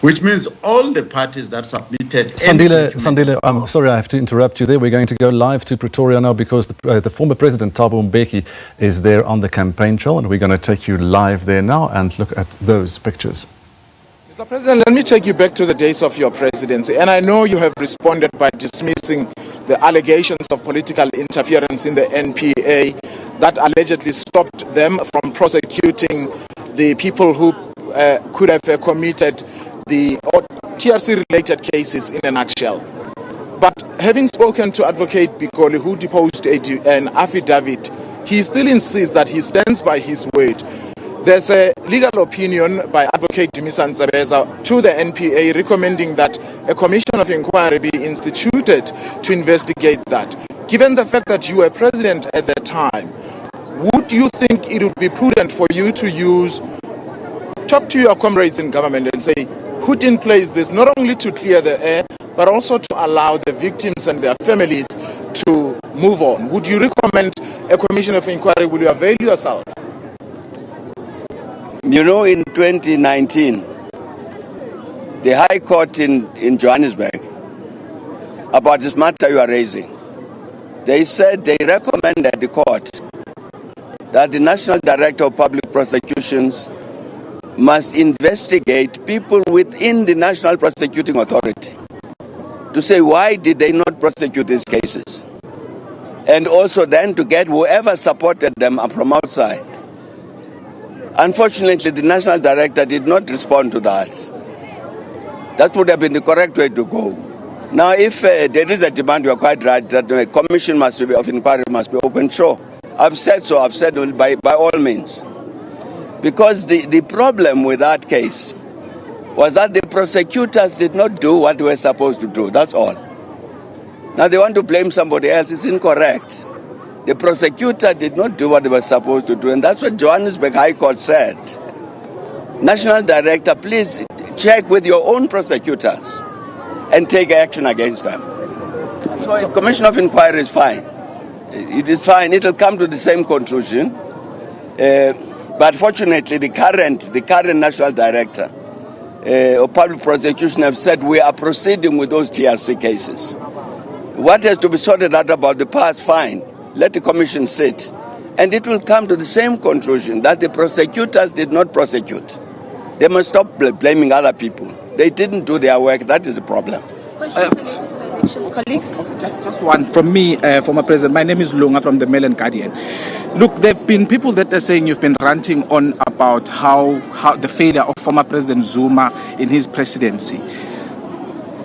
which means all the parties that submitted. Sandile, I'm sorry I have to interrupt you there. We're going to go live to Pretoria now because the former President Thabo Mbeki is there on the campaign trail, and we're going to take you live there now and look at those pictures. Mr. President, let me take you back to the days of your presidency. And I know you have responded by dismissing the allegations of political interference in the NPA that allegedly stopped them from prosecuting the people who could have committed the TRC-related cases in a nutshell. But having spoken to Advocate Bikoli, who deposed an affidavit, he still insists that he stands by his word. There's a legal opinion by Advocate Dimisan Zabeza to the NPA recommending that a commission of inquiry be instituted to investigate that. Given the fact that you were president at the time, would you think it would be prudent for you to talk to your comrades in government and say, put in place this not only to clear the air, but also to allow the victims and their families to move on? Would you recommend a commission of inquiry? Will you avail yourself? You know, in 2019, the High Court in Johannesburg, about this matter you are raising, they said they recommended the court that the National Director of Public Prosecutions must investigate people within the National Prosecuting Authority to say why did they not prosecute these cases, and also then to get whoever supported them from outside. Unfortunately, the National Director did not respond to that. That would have been the correct way to go. Now, if there is a demand, you are quite right, that a commission of inquiry must be opened, sure. I've said so, I've said by all means. Because the problem with that case was that the prosecutors did not do what they were supposed to do, that's all. Now they want to blame somebody else, it's incorrect. The prosecutor did not do what they were supposed to do, and that's what Johannesburg High Court said. National Director, please check with your own prosecutors and take action against them. So a commission of inquiry is fine. It is fine, it will come to the same conclusion. But fortunately, the current National Director of Public Prosecution have said we are proceeding with those TRC cases. What has to be sorted out about the past, fine. Let the commission sit. And it will come to the same conclusion that the prosecutors did not prosecute. They must stop blaming other people. They didn't do their work. That is the problem. Colleagues? Just one from me, former president. My name is Lunga from the Mail and Guardian. Look, there have been people that are saying you've been ranting on about how the failure of former President Zuma in his presidency.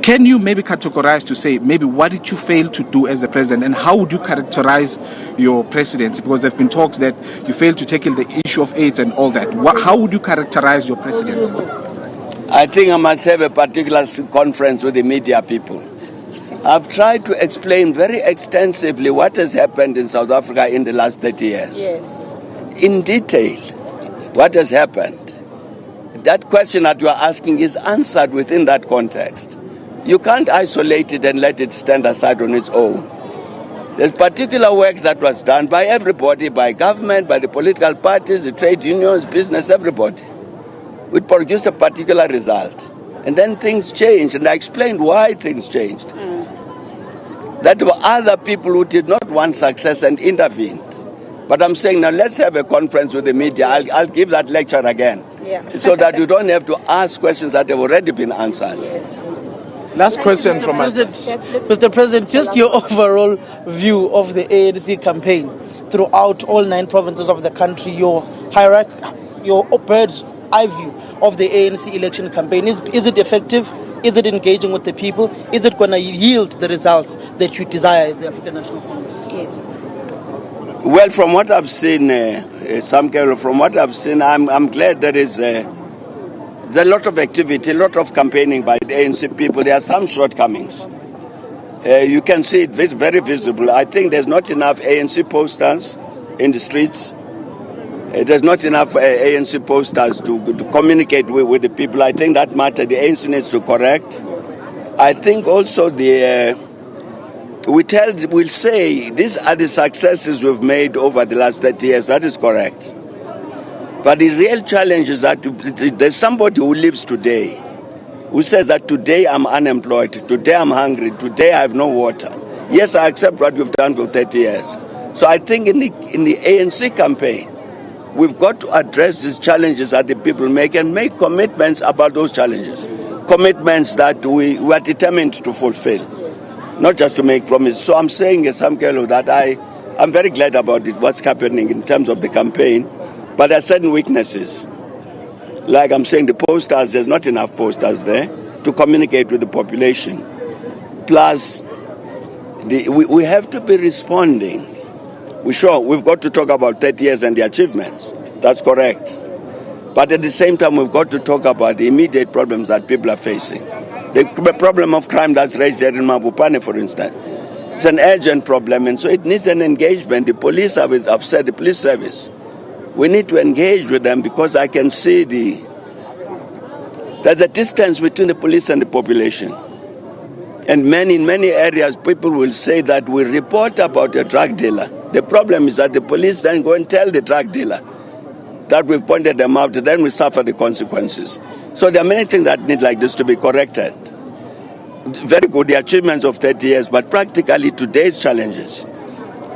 Can you maybe categorize to say maybe what did you fail to do as a president, and how would you characterize your presidency? Because there have been talks that you failed to tackle the issue of AIDS and all that. How would you characterize your presidency? I think I must have a particular conference with the media people. I've tried to explain very extensively what has happened in South Africa in the last 30 years. Yes. In detail, what has happened. That question that you are asking is answered within that context. You can't isolate it and let it stand aside on its own. There's particular work that was done by everybody, by government, by the political parties, the trade unions, business, everybody. We produced a particular result. And then things changed, and I explained why things changed. That there were other people who did not want success and intervened. But I'm saying now let's have a conference with the media. I'll give that lecture again. Yeah. So that you don't have to ask questions that have already been answered. Yes. Last question from us. Mr. President, just your overall view of the ANC campaign throughout all 9 provinces of the country, your hierarchy, your bird's eye view of the ANC election campaign. Is it effective? Is it engaging with the people? Is it going to yield the results that you desire as the African National Congress? Yes. Well, from what I've seen, I'm glad there is there's a lot of activity, a lot of campaigning by the ANC people. There are some shortcomings. You can see it very visible. I think there's not enough ANC posters in the streets. There's not enough ANC posters to communicate with the people. I think that matter the ANC needs to correct. I think also we'll say these are the successes we've made over the last 30 years. That is correct. But the real challenge is that there's somebody who lives today who says that today I'm unemployed, today I'm hungry, today I have no water. Yes, I accept what we've done for 30 years. So I think in the ANC campaign, we've got to address these challenges that the people make and make commitments about those challenges. Commitments that we are determined to fulfill, not just to make promises. So I'm saying, Samkelo, that I'm very glad about this, what's happening in terms of the campaign, but there are certain weaknesses. Like I'm saying, the posters, there's not enough posters there to communicate with the population. Plus, we have to be responding. We've got to talk about 30 years and the achievements. That's correct. But at the same time, we've got to talk about the immediate problems that people are facing. The problem of crime that's raised here in Mabupane, for instance, it's an urgent problem, and so it needs an engagement. The police service, I've said, the police service, we need to engage with them because I can see there's a distance between the police and the population. And in many areas, people will say that we report about a drug dealer. The problem is that the police then go and tell the drug dealer that we've pointed them out, then we suffer the consequences. So there are many things that need like this to be corrected. Very good, the achievements of 30 years, but practically today's challenges,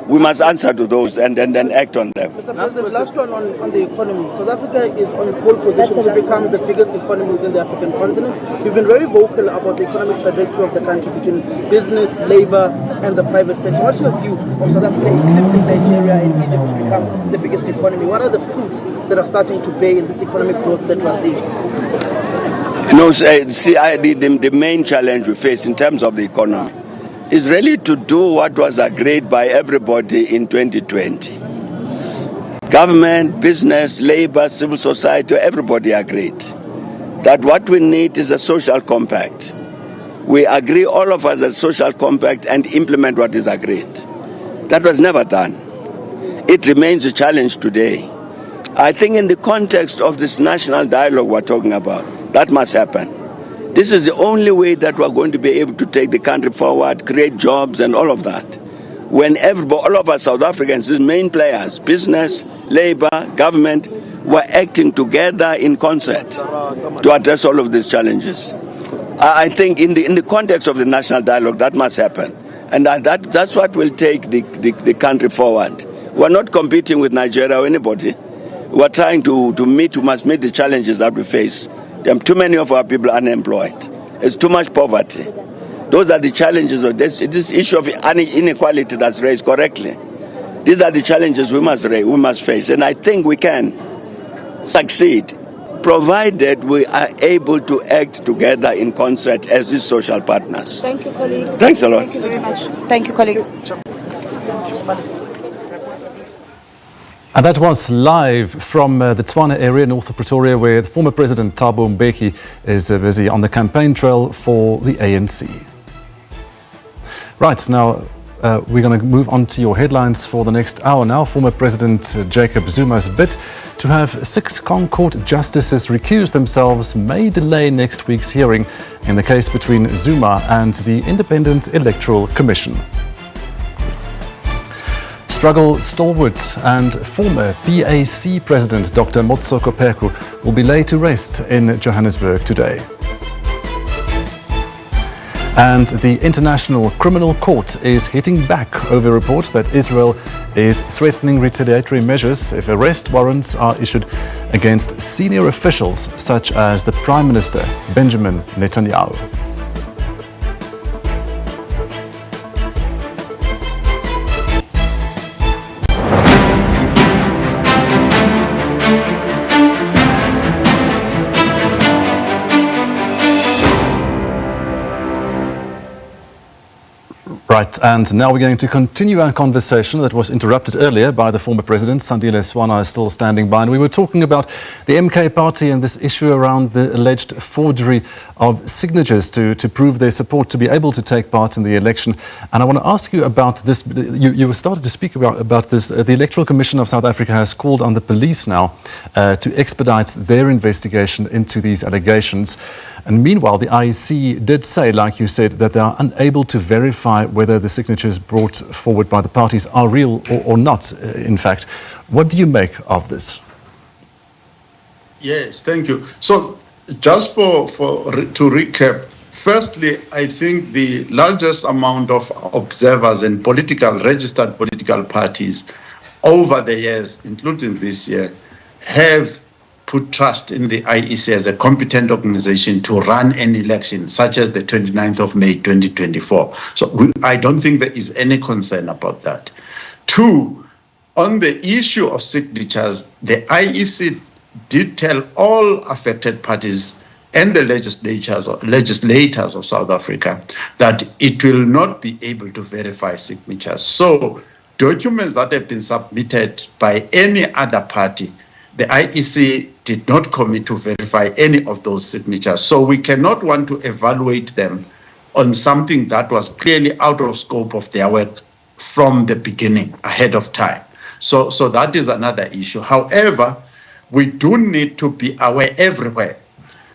we must answer to those and then act on them. Mr. President, last one on the economy. South Africa is on pole position to become the biggest economy within the African continent. You've been very vocal about the economic trajectory of the country between business, labor, and the private sector. What's your view of South Africa eclipsing Nigeria and Egypt to become the biggest economy? What are the fruits that are starting to bear in this economic growth that we are seeing? No, see, the main challenge we face in terms of the economy is really to do what was agreed by everybody in 2020. Government, business, labor, civil society, everybody agreed that what we need is a social compact. We agree, all of us, a social compact and implement what is agreed. That was never done. It remains a challenge today. I think in the context of this national dialogue we're talking about, that must happen. This is the only way that we're going to be able to take the country forward, create jobs and all of that. When all of us South Africans, these main players, business, labor, government, were acting together in concert to address all of these challenges. I think in the context of the national dialogue, that must happen. And that's what will take the country forward. We're not competing with Nigeria or anybody. We're trying we must meet the challenges that we face. There are too many of our people unemployed. There's too much poverty. Those are the challenges of this issue of inequality that's raised correctly. These are the challenges we must face. And I think we can succeed, provided we are able to act together in concert as these social partners. Thank you, colleagues. Thanks a lot. Thank you very much. Thank you, colleagues. And that was live from the Tshwane area north of Pretoria, where the former President Thabo Mbeki is busy on the campaign trail for the ANC. Right, now we're going to move on to your headlines for the next hour now. Former President Jacob Zuma's bid to have 6 Court justices recuse themselves may delay next week's hearing in the case between Zuma and the Independent Electoral Commission. Struggle stalwart and former PAC President Dr. Motsoko Pheko will be laid to rest in Johannesburg today. And the International Criminal Court is hitting back over reports that Israel is threatening retaliatory measures if arrest warrants are issued against senior officials such as the Prime Minister Benjamin Netanyahu. Right, and now we're going to continue our conversation that was interrupted earlier by the former president. Sandile Swanepoel is still standing by, and we were talking about the MK party and this issue around the alleged forgery of signatures to prove their support to be able to take part in the election. And I want to ask you about this. You started to speak about this. The Electoral Commission of South Africa has called on the police now to expedite their investigation into these allegations. And meanwhile, the IEC did say, like you said, that they are unable to verify whether the signatures brought forward by the parties are real or not, in fact. What do you make of this? Yes, thank you. So just to recap, firstly, I think the largest amount of observers and registered political parties over the years, including this year, have put trust in the IEC as a competent organization to run an election, such as the 29th of May 2024. So I don't think there is any concern about that. Two, on the issue of signatures, the IEC did tell all affected parties and the legislators of South Africa that it will not be able to verify signatures. So documents that have been submitted by any other party, the IEC did not commit to verify any of those signatures. So we cannot want to evaluate them on something that was clearly out of scope of their work from the beginning, ahead of time. So that is another issue. However, we do need to be aware everywhere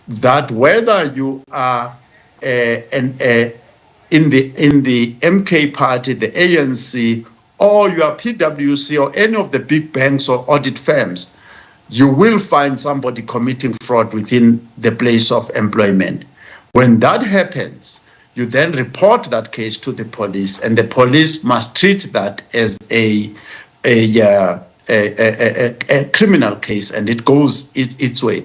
that whether you are in the MK party, the ANC, or you are PwC or any of the big banks or audit firms, you will find somebody committing fraud within the place of employment. When that happens, you then report that case to the police, and the police must treat that as a criminal case, and it goes its way.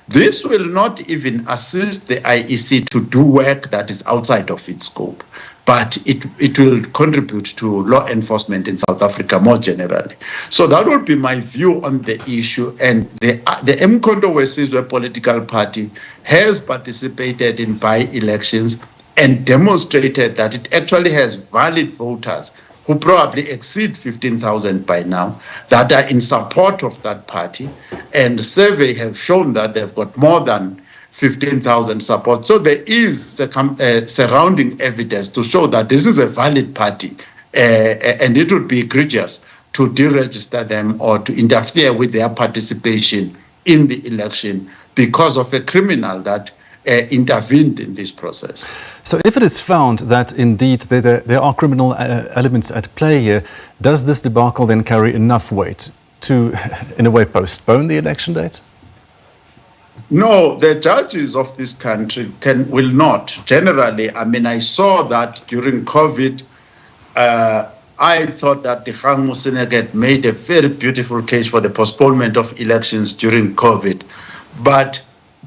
This will not even assist the IEC to do work that is outside of its scope, but it will contribute to law enforcement in South Africa more generally. So that would be my view on the issue. And the Mkhonto Wesizwe political party has participated in by-elections and demonstrated that it actually has valid voters who probably exceed 15,000 by now, that are in support of that party. And survey have shown that they've got more than 15,000 support. So there is surrounding evidence to show that this is a valid party, and it would be egregious to deregister them or to interfere with their participation in the election because of a criminal that intervened in this process. So if it is found that indeed there are criminal elements at play here, does this debacle then carry enough weight to, in a way, postpone the election date? No, the judges of this country will not. Generally, I mean, I saw that during COVID. I thought that the Dikgang Moseneke made a very beautiful case for the postponement of elections during COVID. But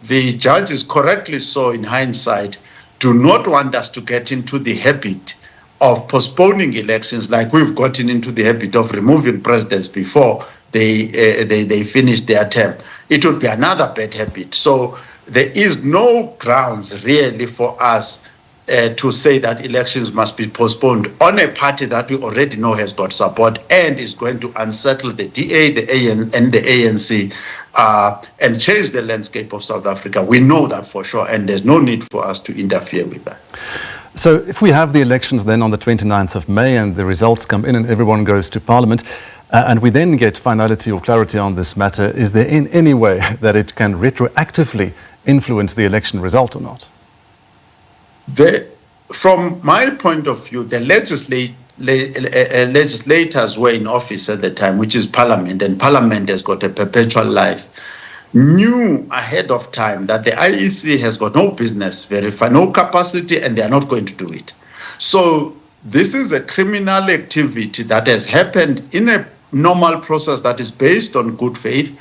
the judges correctly saw in hindsight, do not want us to get into the habit of postponing elections like we've gotten into the habit of removing presidents before they finish their term. It would be another bad habit. So there is no grounds really for us to say that elections must be postponed on a party that we already know has got support and is going to unsettle the DA, the and the ANC and change the landscape of South Africa. We know that for sure, and there's no need for us to interfere with that. So if we have the elections then on the 29th of May and the results come in and everyone goes to Parliament, and we then get finality or clarity on this matter, is there in any way that it can retroactively influence the election result or not? From my point of view, the legislators were in office at the time, which is Parliament, and Parliament has got a perpetual life, knew ahead of time that the IEC has got no business, no capacity, and they are not going to do it. So this is a criminal activity that has happened in a normal process that is based on good faith,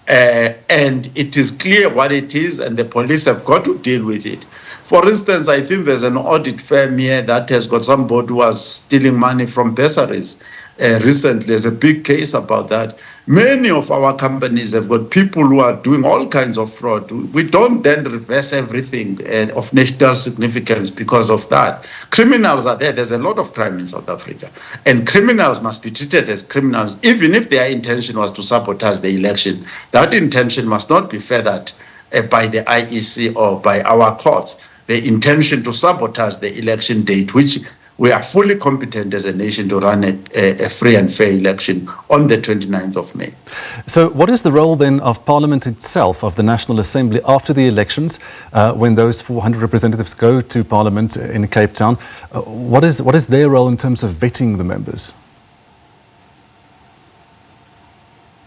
and it is clear what it is, and the police have got to deal with it. For instance, I think there's an audit firm here that has got somebody who was stealing money from bursaries recently. There's a big case about that. Many of our companies have got people who are doing all kinds of fraud. We don't then reverse everything of national significance because of that. Criminals are there. There's a lot of crime in South Africa. And criminals must be treated as criminals, even if their intention was to sabotage the election. That intention must not be feathered by the IEC or by our courts. The intention to sabotage the election date, which we are fully competent as a nation to run a free and fair election on the 29th of May. So what is the role then of Parliament itself, of the National Assembly, after the elections, when those 400 representatives go to Parliament in Cape Town? What is their role in terms of vetting the members?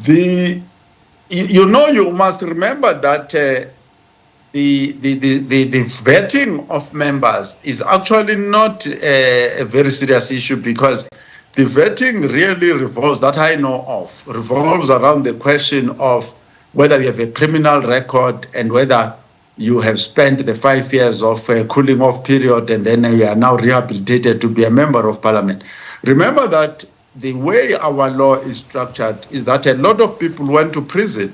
You must remember that the vetting of members is actually not a very serious issue, because the vetting really revolves, that I know of, revolves around the question of whether you have a criminal record and whether you have spent the 5 years of a cooling off period and then you are now rehabilitated to be a member of parliament. Remember that the way our law is structured is that a lot of people went to prison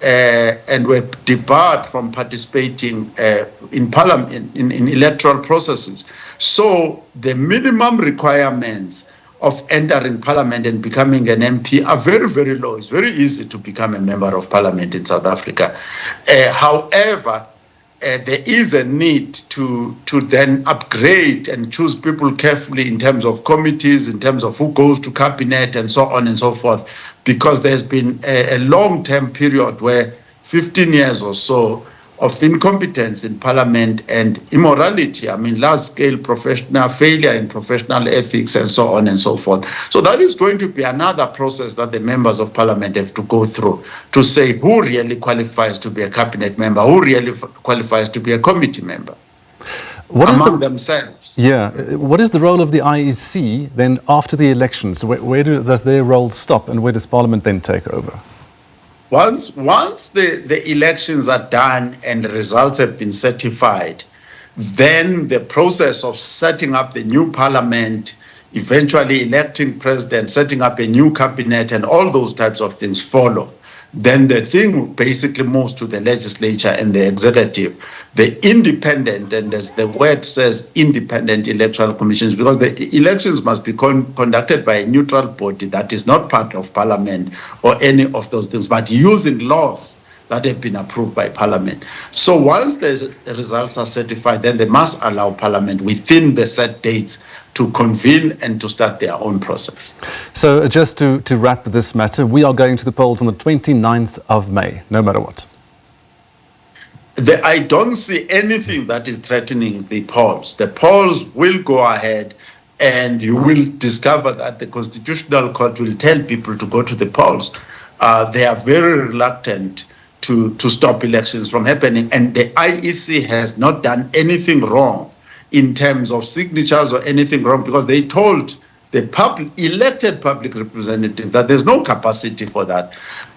and were debarred from participating in parliament, in electoral processes. So the minimum requirements of entering parliament and becoming an MP are very, very low. It's very easy to become a member of parliament in South Africa. However, there is a need to then upgrade and choose people carefully in terms of committees, in terms of who goes to cabinet and so on and so forth, because there's been a long-term period where 15 years or so of incompetence in parliament and immorality, I mean, large-scale professional failure in professional ethics and so on and so forth. So that is going to be another process that the members of parliament have to go through to say who really qualifies to be a cabinet member, who really qualifies to be a committee member among themselves. Yeah. What is the role of the IEC then after the elections? Where does their role stop and where does parliament then take over? Once the elections are done and the results have been certified, then the process of setting up the new parliament, eventually electing president, setting up a new cabinet, and all those types of things follow. Then the thing basically moves to the legislature and the executive. The independent, and as the word says, independent electoral commissions, because the elections must be conducted by a neutral body that is not part of parliament or any of those things, but using laws that have been approved by parliament. So once the results are certified, then they must allow parliament within the set dates to convene and to start their own process. So just to wrap this matter, we are going to the polls on the 29th of May, no matter what. I don't see anything that is threatening the polls. The polls will go ahead, and you will discover that the Constitutional Court will tell people to go to the polls. They are very reluctant to stop elections from happening, and the IEC has not done anything wrong in terms of signatures or anything wrong, because they told the elected public representative that there's no capacity for that.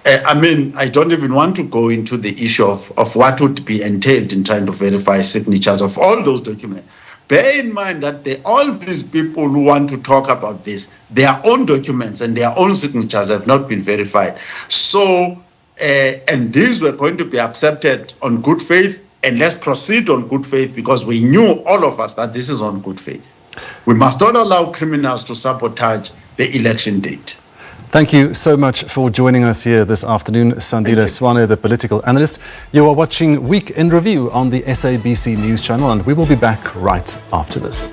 I mean, I don't even want to go into the issue of what would be entailed in trying to verify signatures of all those documents. Bear in mind that all these people who want to talk about this, their own documents and their own signatures have not been verified. So, and these were going to be accepted on good faith, and let's proceed on good faith, because we knew, all of us, that this is on good faith. We must not allow criminals to sabotage the election date. Thank you so much for joining us here this afternoon, Sandile Swanepoel, the political analyst. You are watching Week in Review on the SABC News Channel, and we will be back right after this.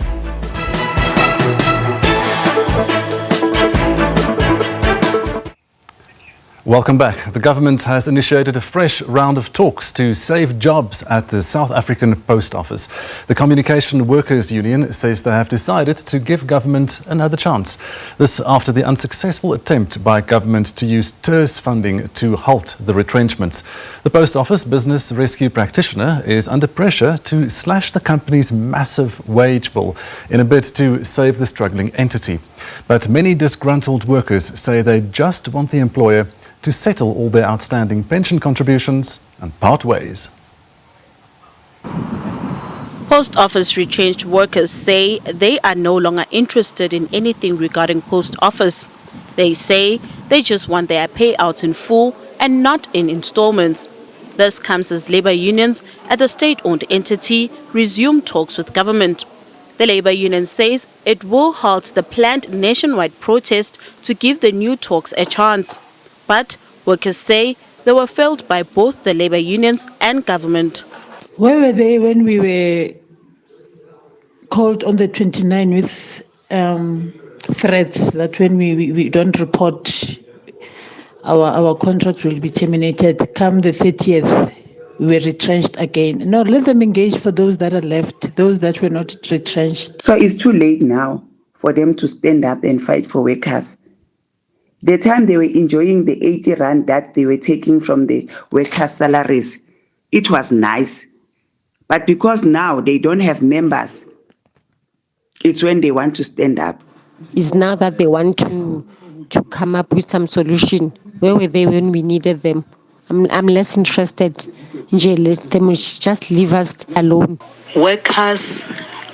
Welcome back. The government has initiated a fresh round of talks to save jobs at the South African Post Office. The Communication Workers Union says they have decided to give government another chance. This after the unsuccessful attempt by government to use TERS funding to halt the retrenchments. The Post Office business rescue practitioner is under pressure to slash the company's massive wage bill in a bid to save the struggling entity. But many disgruntled workers say they just want the employer to settle all their outstanding pension contributions and part ways. Post Office retrenched workers say they are no longer interested in anything regarding Post Office. They say they just want their payouts in full and not in installments. This comes as labor unions at the state-owned entity resume talks with government. The labor union says it will halt the planned nationwide protest to give the new talks a chance. But workers say they were failed by both the labor unions and government. Where were they when we were called on the 29th with threats that when we don't report, our contract will be terminated? Come the 30th, we were retrenched again. No, let them engage for those that are left, those that were not retrenched. So it's too late now for them to stand up and fight for workers. The time they were enjoying the 80 rand that they were taking from the workers' salaries, it was nice. But because now they don't have members, it's when they want to stand up. It's now that they want to come up with some solution. Where were they when we needed them? I'm less interested. Nje, let them just leave us alone. Workers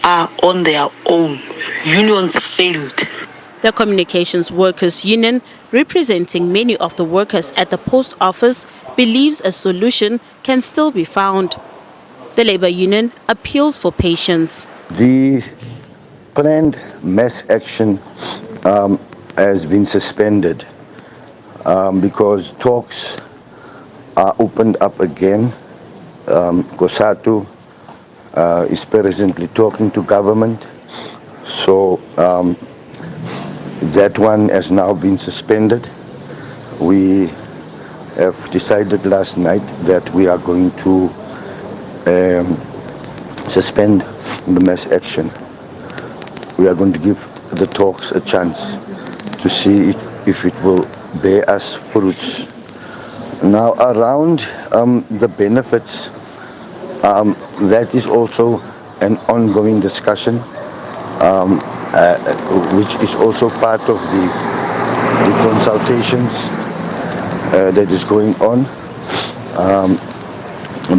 are on their own. Unions failed. The Communications Workers Union, representing many of the workers at the post office, believes a solution can still be found. The Labour Union appeals for patience. The planned mass action has been suspended because talks are opened up again. COSATU is presently talking to government, so that one has now been suspended. We have decided last night that we are going to suspend the mass action. We are going to give the talks a chance to see if it will bear us fruits. Now, around the benefits, that is also an ongoing discussion, which is also part of the consultations that is going on.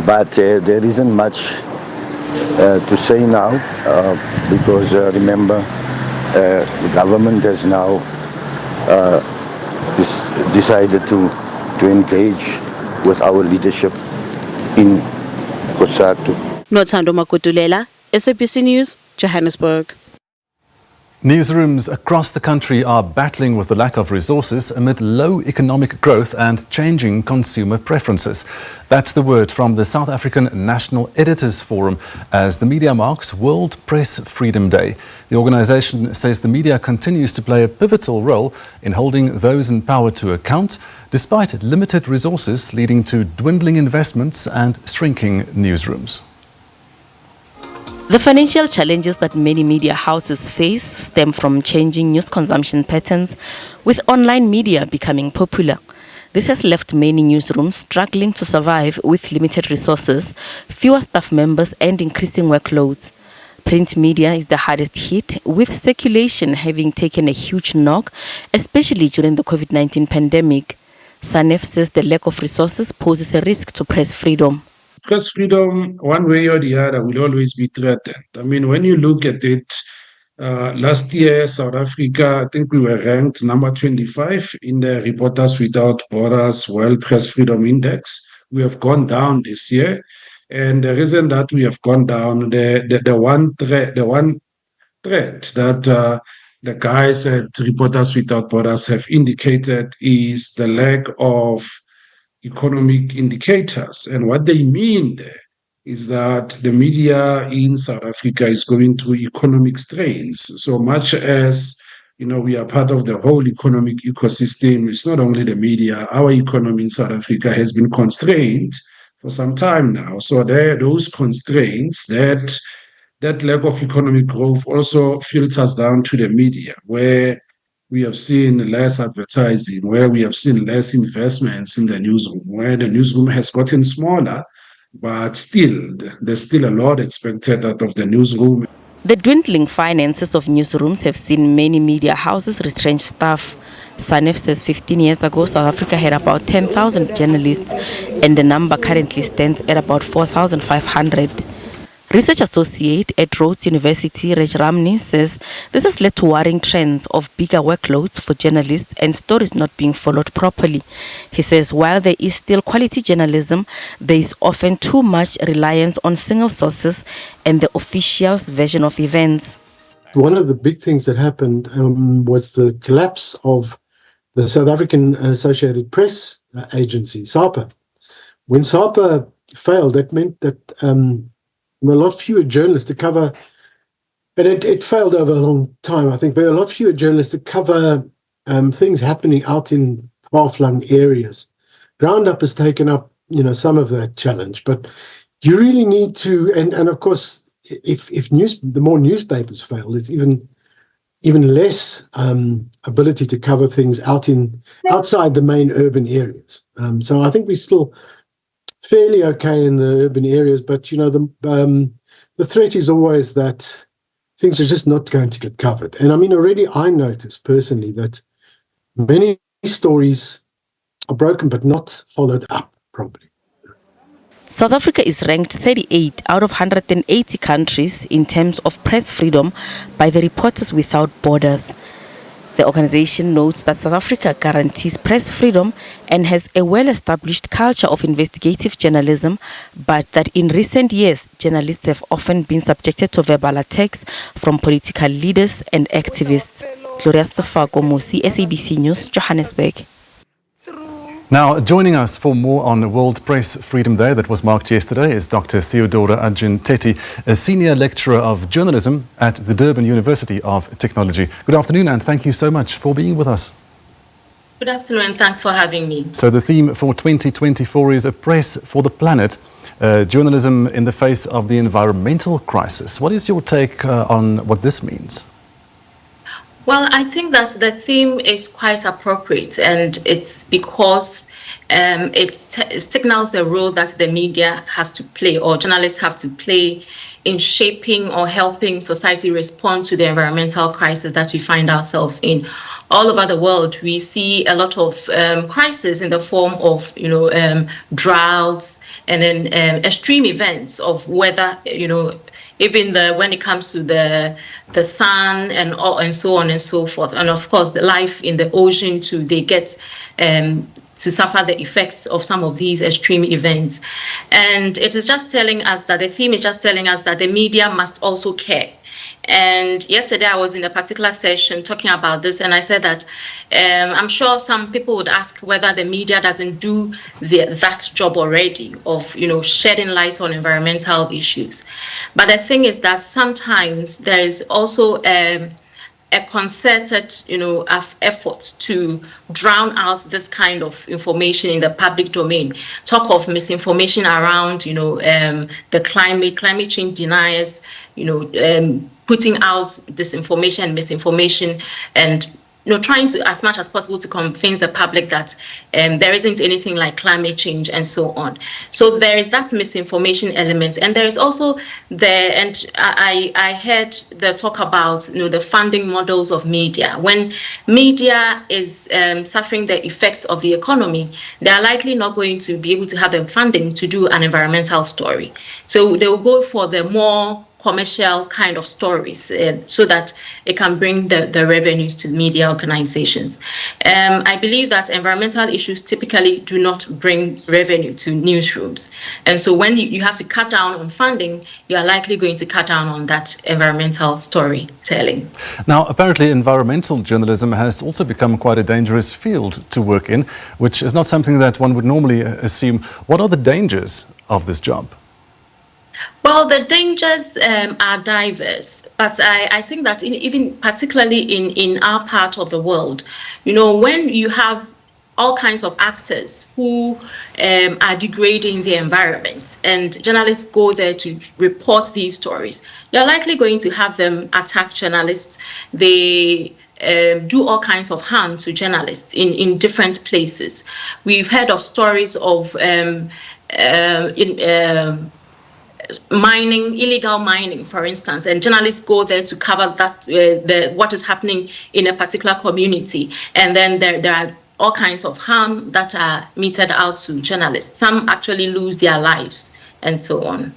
But there isn't much to say now because remember, the government has now decided to engage with our leadership in COSATU. Nothando Makutulela, SABC News, Johannesburg. Newsrooms across the country are battling with the lack of resources amid low economic growth and changing consumer preferences. That's the word from the South African National Editors Forum as the media marks World Press Freedom Day. The organisation says the media continues to play a pivotal role in holding those in power to account, despite limited resources leading to dwindling investments and shrinking newsrooms. The financial challenges that many media houses face stem from changing news consumption patterns, with online media becoming popular. This has left many newsrooms struggling to survive with limited resources, fewer staff members and increasing workloads. Print media is the hardest hit, with circulation having taken a huge knock, especially during the COVID-19 pandemic. SANEF says the lack of resources poses a risk to press freedom. Press freedom, one way or the other, will always be threatened. I mean, when you look at it, last year, South Africa, I think we were ranked number 25 in the Reporters Without Borders World Press Freedom Index. We have gone down this year. And the reason that we have gone down, the one threat that the guys at Reporters Without Borders have indicated is the lack of economic indicators. And what they mean there is that the media in South Africa is going through economic strains. So much as, we are part of the whole economic ecosystem, it's not only the media. Our economy in South Africa has been constrained for some time now. So those constraints, that lack of economic growth also filters down to the media, where we have seen less advertising, where we have seen less investments in the newsroom, where the newsroom has gotten smaller, but still, there's still a lot expected out of the newsroom. The dwindling finances of newsrooms have seen many media houses retrench staff. SANEF says 15 years ago, South Africa had about 10,000 journalists, and the number currently stands at about 4,500. Research associate at Rhodes University, Reg Ramni, says this has led to worrying trends of bigger workloads for journalists and stories not being followed properly. He says while there is still quality journalism, there is often too much reliance on single sources and the official's version of events. One of the big things that happened was the collapse of the South African Associated Press Agency, SAPA. When SAPA failed, that meant that a lot fewer journalists to cover, and it failed over a long time, I think, but a lot fewer journalists to cover things happening out in far-flung areas. Ground-up has taken up, some of that challenge, but you really need to, and of course, if the more newspapers fail, it's even less ability to cover things outside the main urban areas. So I think we're still fairly okay in the urban areas, but the threat is always that things are just not going to get covered. And I mean, already I noticed personally that many stories are broken but not followed up properly. South Africa is ranked 38 out of 180 countries in terms of press freedom by the Reporters Without Borders. The organization notes that South Africa guarantees press freedom and has a well-established culture of investigative journalism, but that in recent years, journalists have often been subjected to verbal attacks from political leaders and activists. Gloria Stefako, Mosi, SABC News, Johannesburg. Now, joining us for more on World Press Freedom Day that was marked yesterday is Dr. Theodora Arjun-Teti, a senior lecturer of journalism at the Durban University of Technology. Good afternoon and thank you so much for being with us. Good afternoon and thanks for having me. So the theme for 2024 is a press for the planet, journalism in the face of the environmental crisis. What is your take on what this means? Well, I think that the theme is quite appropriate, and it's because it signals the role that the media has to play, or journalists have to play, in shaping or helping society respond to the environmental crisis that we find ourselves in. All over the world, we see a lot of crises in the form of, droughts and then extreme events of weather, even when it comes to the sun and so on and so forth, and of course the life in the ocean too, they get to suffer the effects of some of these extreme events. And it is just telling us that the theme is just telling us that the media must also care. And yesterday I was in a particular session talking about this, and I said that I'm sure some people would ask whether the media doesn't do that job already of, shedding light on environmental issues. But the thing is that sometimes there is also a concerted, effort to drown out this kind of information in the public domain. Talk of misinformation around, the climate change deniers, putting out disinformation, misinformation, and trying to, as much as possible, to convince the public that there isn't anything like climate change and so on. So there is that misinformation element, and there is also and I heard the talk about the funding models of media. When media is suffering the effects of the economy, they are likely not going to be able to have the funding to do an environmental story. So they will go for the more commercial kind of stories so that it can bring the revenues to media organizations. I believe that environmental issues typically do not bring revenue to newsrooms. And so when you have to cut down on funding, you are likely going to cut down on that environmental storytelling. Now, apparently environmental journalism has also become quite a dangerous field to work in, which is not something that one would normally assume. What are the dangers of this job? Well, the dangers are diverse, but I think that even particularly in our part of the world, when you have all kinds of actors who are degrading the environment, and journalists go there to report these stories, you're likely going to have them attack journalists. They do all kinds of harm to journalists in different places. We've heard of stories of illegal mining, for instance, and journalists go there to cover that what is happening in a particular community, and then there are all kinds of harm that are meted out to journalists. Some actually lose their lives, and so on.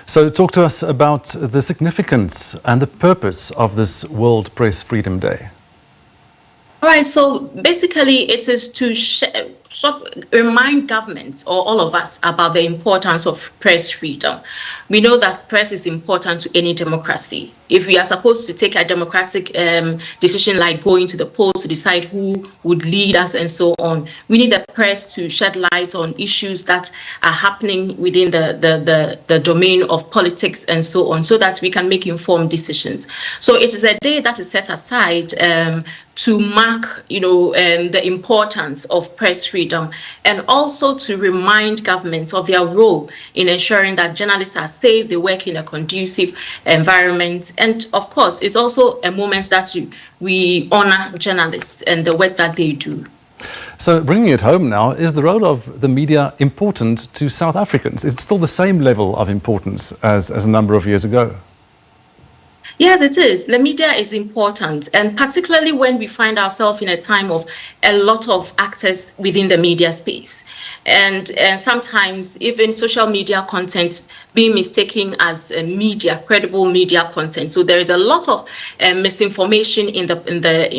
So talk to us about the significance and the purpose of this World Press Freedom Day. All right, so basically it is to remind governments or all of us about the importance of press freedom. We know that press is important to any democracy. If we are supposed to take a democratic decision like going to the polls to decide who would lead us and so on, we need the press to shed light on issues that are happening within the domain of politics and so on, so that we can make informed decisions. So it is a day that is set aside to mark, the importance of press freedom, and also to remind governments of their role in ensuring that journalists are safe, they work in a conducive environment. And of course, it's also a moment that we honor journalists and the work that they do. So bringing it home now, is the role of the media important to South Africans? Is it still the same level of importance as a number of years ago? Yes, it is. The media is important, and particularly when we find ourselves in a time of a lot of actors within the media space. And sometimes even social media content being mistaken as media, credible media content. So there is a lot of misinformation in the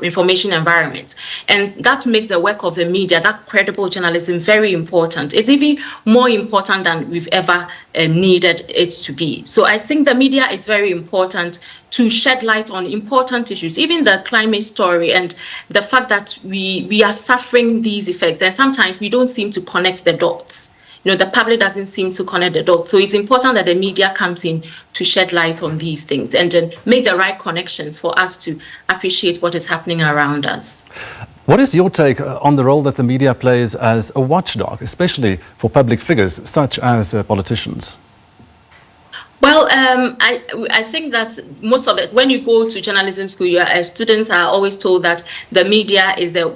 information environment, and that makes the work of the media, that credible journalism, very important. It's even more important than we've ever needed it to be. So I think the media is very important to shed light on important issues, even the climate story and the fact that we are suffering these effects, and sometimes we don't seem to connect the dots. The public doesn't seem to connect the dots. So it's important that the media comes in to shed light on these things and make the right connections for us to appreciate what is happening around us. What is your take on the role that the media plays as a watchdog, especially for public figures such as politicians? Well, I think that most of it, when you go to journalism school, students are always told that the media is the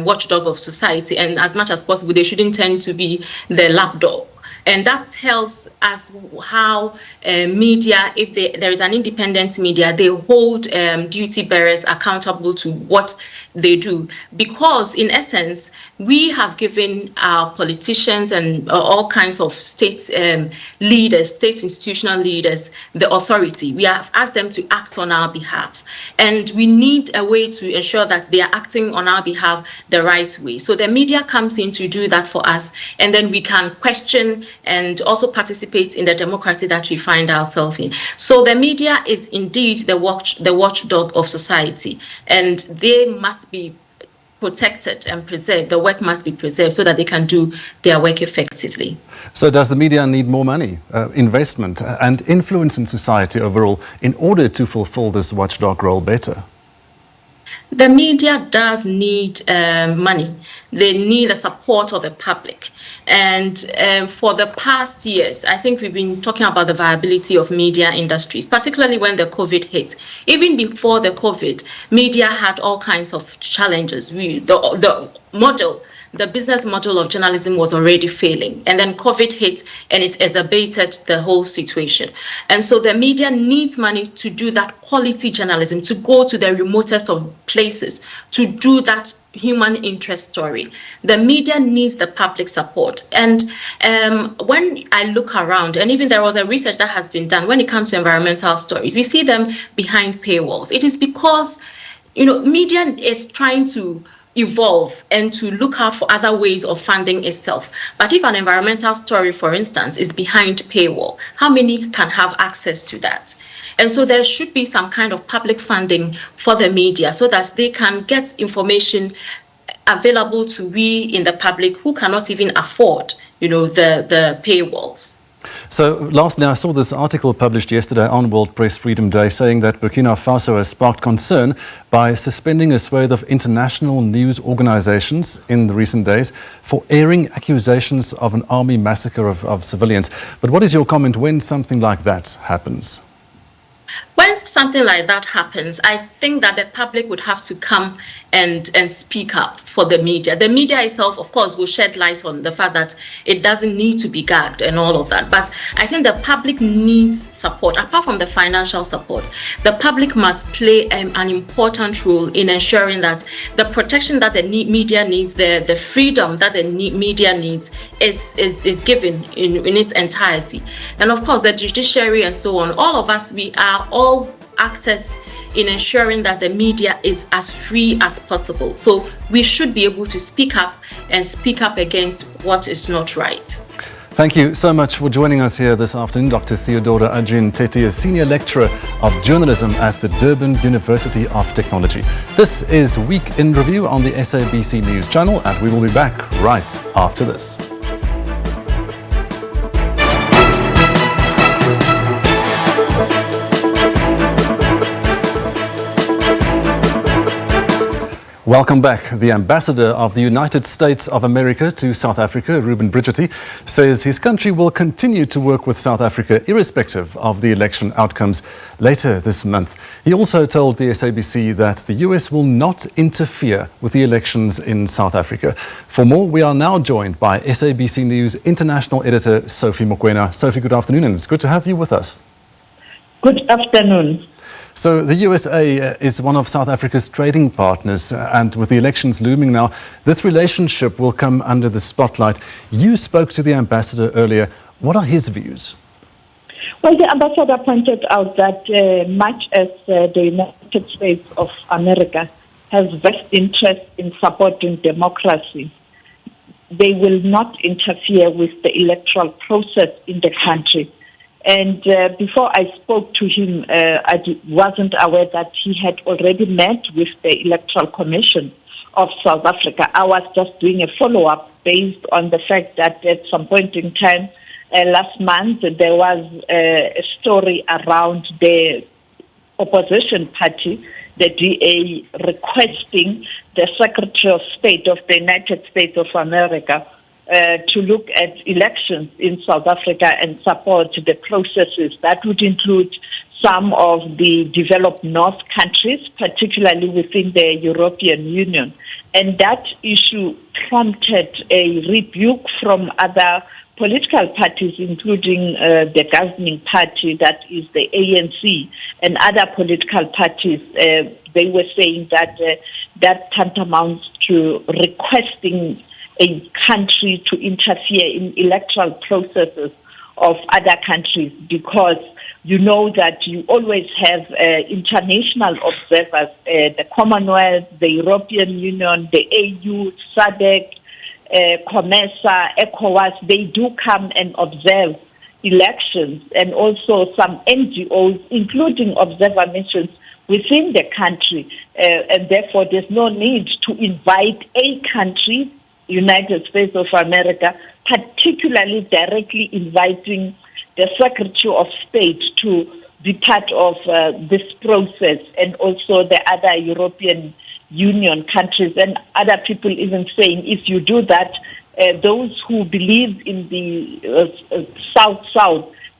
watchdog of society, and as much as possible, they shouldn't tend to be the lapdog. And that tells us how media, if there is an independent media, they hold duty bearers accountable to what they do. Because in essence, we have given our politicians and all kinds of state leaders, state institutional leaders, the authority. We have asked them to act on our behalf. And we need a way to ensure that they are acting on our behalf the right way. So the media comes in to do that for us, and then we can question and also participate in the democracy that we find ourselves in. So the media is indeed the watchdog of society, and they must be protected and preserved. The work must be preserved so that they can do their work effectively. So does the media need more money, investment and influence in society overall in order to fulfill this watchdog role better? The media does need money. They need the support of the public. And for the past years, I think we've been talking about the viability of media industries, particularly when the COVID hit. Even before the COVID, media had all kinds of challenges. The business model of journalism was already failing. And then COVID hit and it exacerbated the whole situation. And so the media needs money to do that quality journalism, to go to the remotest of places, to do that human interest story. The media needs the public support. And when I look around, and even there was a research that has been done when it comes to environmental stories, we see them behind paywalls. It is because, media is trying to evolve and to look out for other ways of funding itself. But if an environmental story, for instance, is behind paywall, how many can have access to that? And so there should be some kind of public funding for the media so that they can get information available to we in the public who cannot even afford, the paywalls. So lastly, I saw this article published yesterday on World Press Freedom Day saying that Burkina Faso has sparked concern by suspending a swathe of international news organizations in the recent days for airing accusations of an army massacre of civilians. But what is your comment when something like that happens? When something like that happens, I think that the public would have to come and speak up for the media. The media itself, of course, will shed light on the fact that it doesn't need to be gagged and all of that. But I think the public needs support. Apart from the financial support, the public must play an important role in ensuring that the protection that the media needs, the freedom that the media needs is given in its entirety. And of course, the judiciary and so on, all of us, we are all actors in ensuring that the media is as free as possible. So we should be able to speak up against what is not right. Thank you so much for joining us here this afternoon, Dr. Theodora Adjin-Teti, a Senior Lecturer of Journalism at the Durban University of Technology. This is Week in Review on the SABC News Channel, and we will be back right after this. Welcome back. The ambassador of the United States of America to South Africa, Ruben Bridgetti, says his country will continue to work with South Africa irrespective of the election outcomes later this month. He also told the SABC that the US will not interfere with the elections in South Africa. For more, we are now joined by SABC News international editor Sophie Mokoena. Sophie, good afternoon, and it's good to have you with us. Good afternoon. So the USA is one of South Africa's trading partners, and with the elections looming now, this relationship will come under the spotlight. You spoke to the ambassador earlier. What are his views? Well, the ambassador pointed out that much as the United States of America has vested interest in supporting democracy, they will not interfere with the electoral process in the country. And before I spoke to him, I wasn't aware that he had already met with the Electoral Commission of South Africa. I was just doing a follow-up based on the fact that at some point in time last month, there was a story around the opposition party, the DA, requesting the Secretary of State of the United States of America to look at elections in South Africa and support the processes. That would include some of the developed North countries, particularly within the European Union. And that issue prompted a rebuke from other political parties, including the governing party, that is the ANC, and other political parties. They were saying that that tantamounts to requesting a country to interfere in electoral processes of other countries, because you know that you always have international observers, the Commonwealth, the European Union, the AU, SADC, COMESA, ECOWAS. They do come and observe elections, and also some NGOs, including observer missions within the country. And therefore, there's no need to invite a country, United States of America, particularly directly inviting the Secretary of State to be part of this process, and also the other European Union countries and other people even saying, if you do that, those who believe in the South,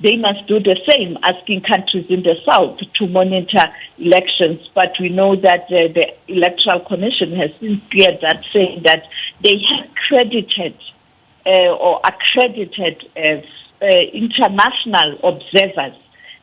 they must do the same, asking countries in the South to monitor elections. But we know that the Electoral Commission has since cleared that, saying that they have credited or accredited international observers.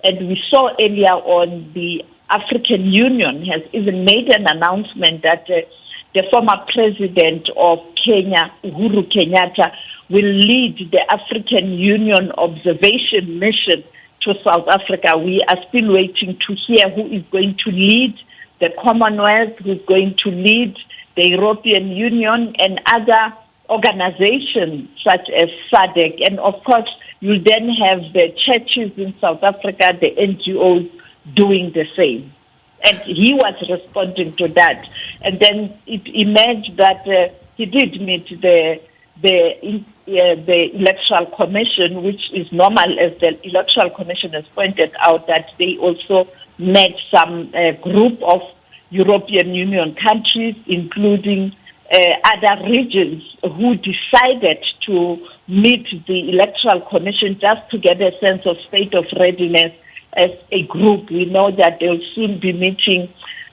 And we saw earlier on the African Union has even made an announcement that the former president of Kenya, Uhuru Kenyatta, will lead the African Union observation mission to South Africa. We are still waiting to hear who is going to lead the Commonwealth, who is going to lead the European Union and other organizations such as SADC. And of course, you'll then have the churches in South Africa, the NGOs doing the same. And he was responding to that. And then it emerged that he did meet the Electoral Commission, which is normal, as the Electoral Commission has pointed out, that they also met some group of European Union countries, including other regions, who decided to meet the Electoral Commission just to get a sense of state of readiness as a group. We know that they'll soon be meeting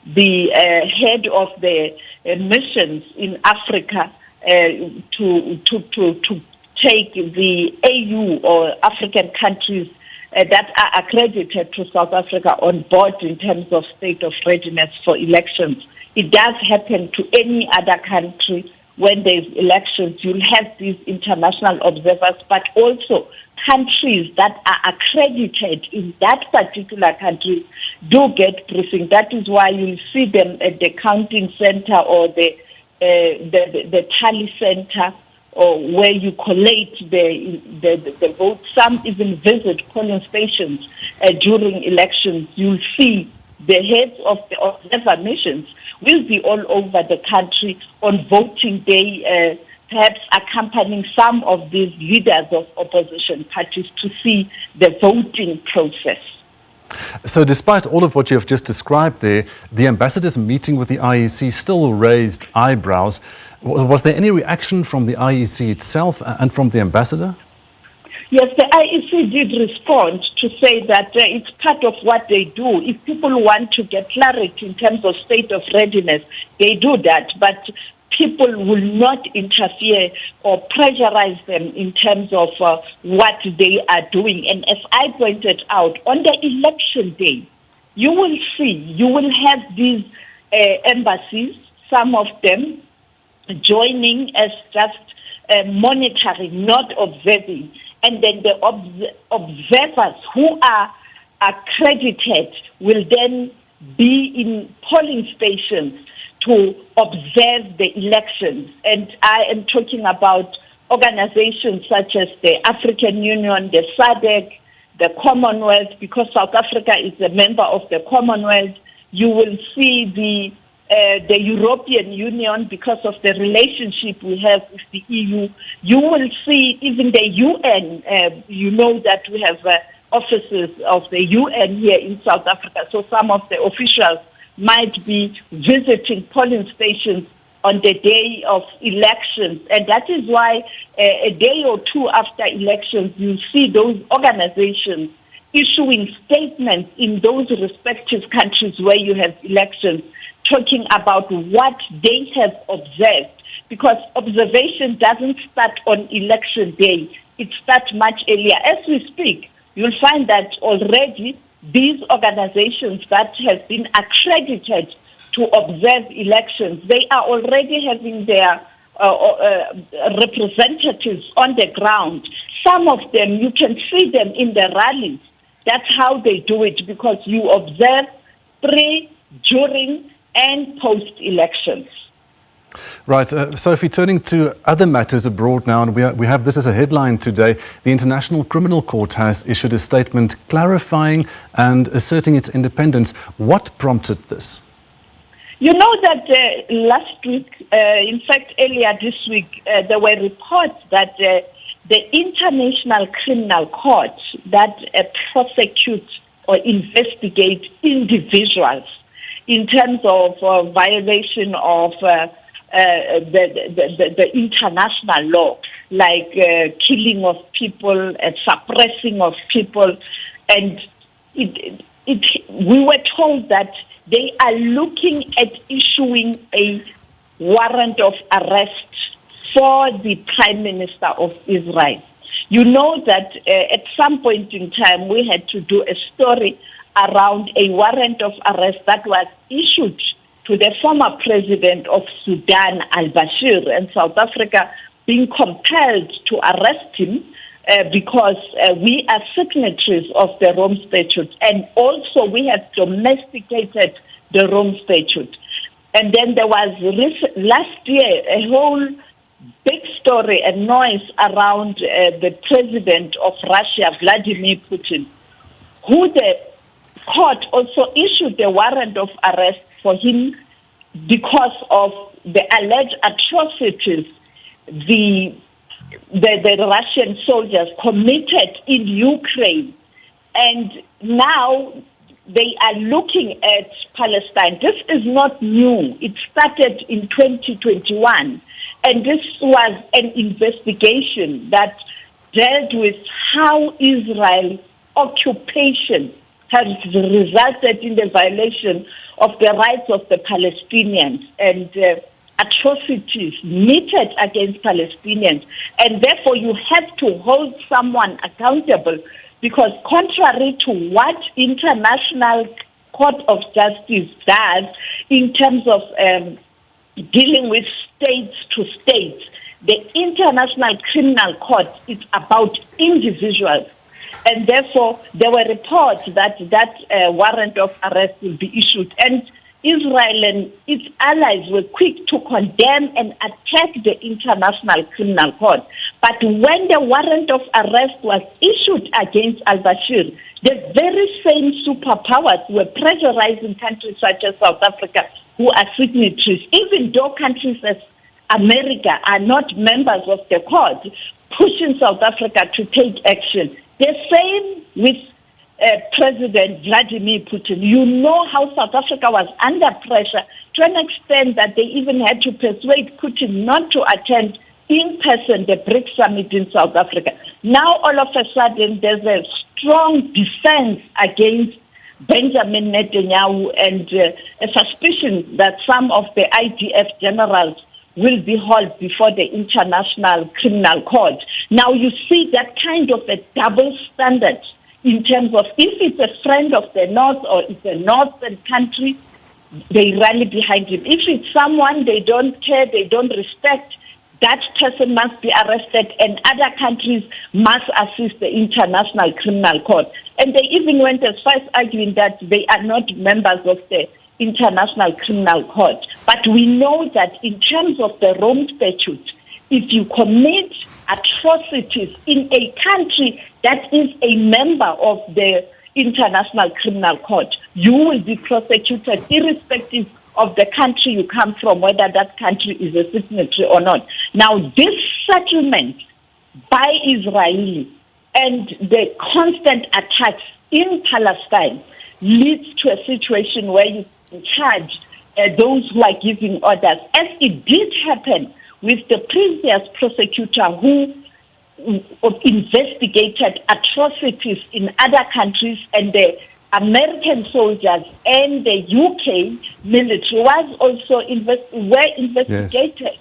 the head of the missions in Africa to take the AU or African countries that are accredited to South Africa on board in terms of state of readiness for elections. It does happen to any other country. When there's elections, you'll have these international observers, but also countries that are accredited in that particular country do get briefing. That is why you'll see them at the counting center or the tally center, or where you collate the votes. Some even visit polling stations during elections. You'll see the heads of the observer missions will be all over the country on voting day, perhaps accompanying some of these leaders of opposition parties to see the voting process. So despite all of what you have just described there, the ambassador's meeting with the IEC still raised eyebrows. Was there any reaction from the IEC itself and from the ambassador? Yes, the IEC did respond to say that it's part of what they do. If people want to get clarity in terms of state of readiness, they do that. But people will not interfere or pressurize them in terms of what they are doing. And as I pointed out, on the election day, you will have these embassies, some of them joining as just monitoring, not observing. And then the observers who are accredited will then be in polling stations to observe the elections. And I am talking about organizations such as the African Union, the SADC, the Commonwealth, because South Africa is a member of the Commonwealth. You will see the European Union because of the relationship we have with the EU. You will see even the UN. You know that we have offices of the UN here in South Africa. So some of the officials might be visiting polling stations on the day of elections. And that is why a day or two after elections, you see those organizations issuing statements in those respective countries where you have elections, talking about what they have observed. Because observation doesn't start on election day. It starts much earlier. As we speak, you'll find that already these organizations that have been accredited to observe elections, they are already having their representatives on the ground. Some of them, you can see them in the rallies. That's how they do it, because you observe pre, during, and post-elections. Right. Sophie, turning to other matters abroad now, and we have this as a headline today. The International Criminal Court has issued a statement clarifying and asserting its independence. What prompted this? You know that last week, in fact earlier this week, there were reports that the International Criminal Court that prosecutes or investigate individuals in terms of violation of the international law, like killing of people and suppressing of people. And we were told that they are looking at issuing a warrant of arrest for the Prime Minister of Israel. You know that at some point in time we had to do a story around a warrant of arrest that was issued to the former president of Sudan, al-Bashir, and South Africa being compelled to arrest him because we are signatories of the Rome Statute, and also we have domesticated the Rome Statute. And then there was last year a whole big story and noise around the president of Russia, Vladimir Putin, who the court also issued a warrant of arrest for him because of the alleged atrocities the Russian soldiers committed in Ukraine. And now they are looking at Palestine. This is not new. It started in 2021. And this was an investigation that dealt with how Israel's occupation has resulted in the violation of the rights of the Palestinians and atrocities meted against Palestinians. And therefore you have to hold someone accountable, because contrary to what International Court of Justice does in terms of dealing with states to states, the International Criminal Court is about individuals. And therefore, there were reports that warrant of arrest will be issued. And Israel and its allies were quick to condemn and attack the International Criminal Court. But when the warrant of arrest was issued against al-Bashir, the very same superpowers were pressurizing countries such as South Africa, who are signatories, even though countries as America are not members of the court, pushing South Africa to take action. The same with President Vladimir Putin. You know how South Africa was under pressure to an extent that they even had to persuade Putin not to attend in person the BRICS summit in South Africa. Now, all of a sudden, there's a strong defense against Benjamin Netanyahu and a suspicion that some of the IDF generals will be hauled before the International Criminal Court. Now, you see that kind of a double standard in terms of if it's a friend of the North or it's a Northern country, they rally behind him. If it's someone they don't care, they don't respect, that person must be arrested and other countries must assist the International Criminal Court. And they even went as far as arguing that they are not members of the International Criminal Court. But we know that in terms of the Rome Statute, if you commit atrocities in a country that is a member of the International Criminal Court, you will be prosecuted irrespective of the country you come from, whether that country is a signatory or not. Now, this settlement by Israel and the constant attacks in Palestine leads to a situation where you charge those who are giving orders, as it did happen with the previous prosecutor who investigated atrocities in other countries, and the American soldiers and the UK military was also investigated. Yes.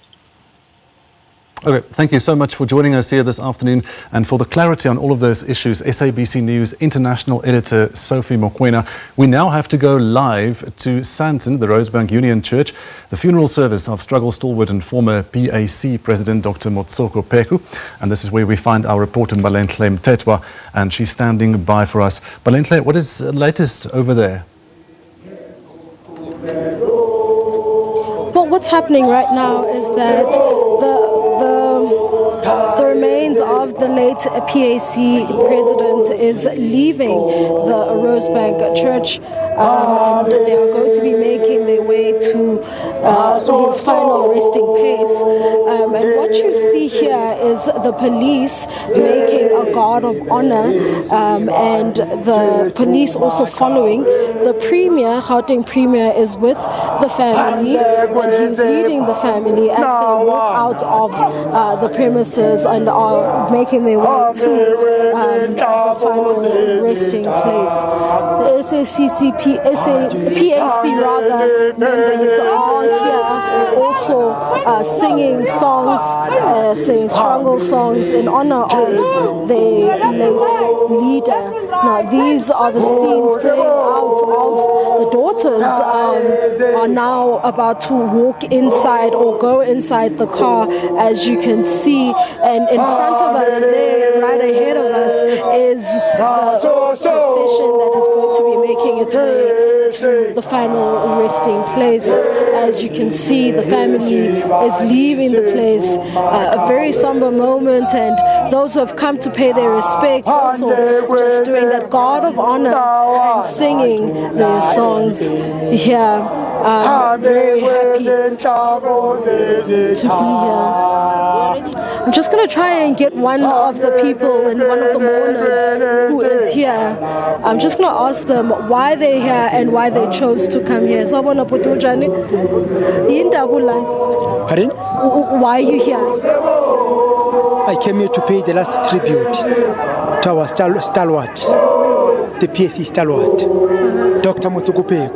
Okay, thank you so much for joining us here this afternoon and for the clarity on all of those issues. SABC News international editor Sophie Mokoena. We now have to go live to Sandton, the Rosebank Union Church, the funeral service of struggle stalwart and former PAC President Dr. Motsoko Peku. And this is where we find our reporter Balenhle Mtetwa, and she's standing by for us. Balenhle, what is the latest over there? Well, what's happening right now is that the remains of the late PAC president is leaving the Rosebank Church, and they are going to be making their way to his final resting place. And what you see here is the police making a guard of honor, and the police also following. The Premier, Gauteng Premier, is with the family, and he's leading the family as they walk out of the premises and are making their way to the final resting place. The PAC members are here also singing songs, singing struggle songs in honor of their late leader. Now, these are the scenes playing out of the daughters are now about to walk inside or go inside the car, as you can see, and in front of us there, right ahead of us, is the procession that is going to be making its way to the final resting place. As you can see, the family is leaving the place. A very somber moment, and those who have come to pay their respects also just doing that guard of honor and singing their songs here. I'm very happy to be here. I'm just going to try and get one of the people and one of the mourners who is here. I'm just going to ask them why they're here and why they chose to come here. Pardon? Why are you here? I came here to pay the last tribute to our stalwart, the PAC stalwart, Dr. Motsoko Peku.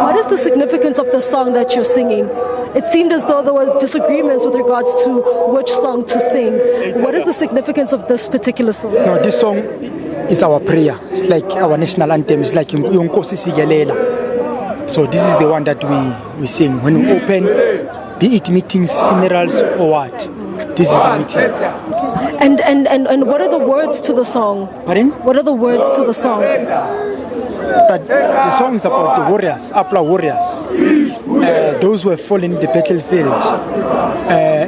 What is the significance of the song that you're singing? It seemed as though there were disagreements with regards to which song to sing. What is the significance of this particular song? No, this song is our prayer. It's like our national anthem. It's like Yonkosi Sigalela. So this is the one that we sing when we open, be it meetings, funerals, or what. This is the meeting. And what are the words to the song? Pardon? What are the words to the song? But the song is about the warriors, Apla warriors, those who have fallen in the battlefield.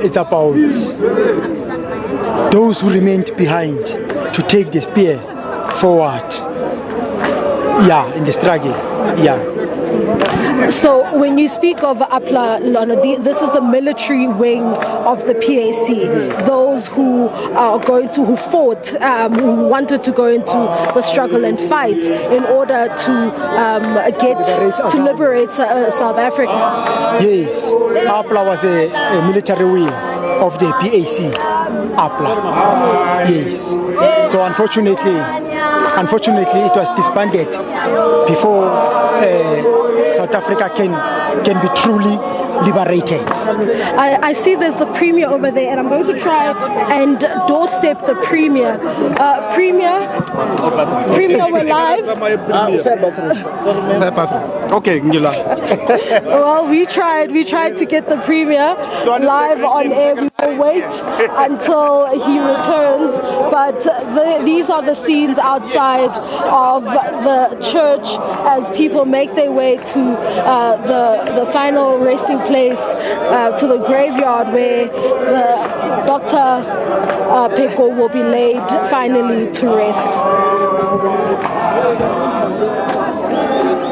It's about those who remained behind to take the spear forward. Yeah, in the struggle. Yeah. So when you speak of APLA, Lana, this is the military wing of the PAC. Those who are who fought, who wanted to go into the struggle and fight in order to liberate South Africa. Yes, APLA was a military wing of the PAC. APLA. Yes. So unfortunately, it was disbanded before South Africa can be truly liberated. I see there's the Premier over there, and I'm going to try and doorstep the Premier. Premier, we're live. Okay, well, we tried to get the Premier live on air. We will wait until he returns, but these are the scenes outside of the church as people make their way to the final resting place, to the graveyard where the Dr. Peko will be laid finally to rest.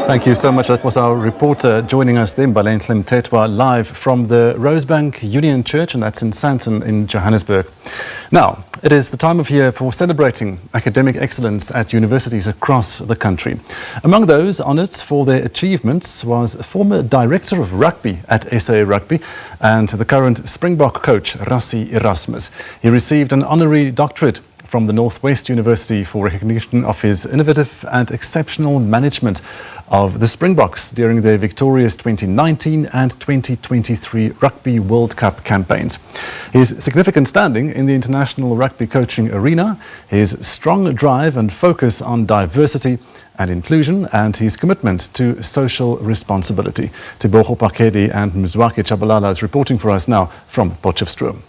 Thank you so much. That was our reporter joining us then, Balentle Mthethwa, live from the Rosebank Union Church, and that's in Sandton in Johannesburg. Now, it is the time of year for celebrating academic excellence at universities across the country. Among those honoured for their achievements was a former director of rugby at SA Rugby and the current Springbok coach, Rassie Erasmus. He received an honorary doctorate from the Northwest University for recognition of his innovative and exceptional management of the Springboks during their victorious 2019 and 2023 Rugby World Cup campaigns. His significant standing in the international rugby coaching arena, his strong drive and focus on diversity and inclusion, and his commitment to social responsibility. Tebogo Pakedi and Mzwaki Chabalala is reporting for us now from Potchefstroom.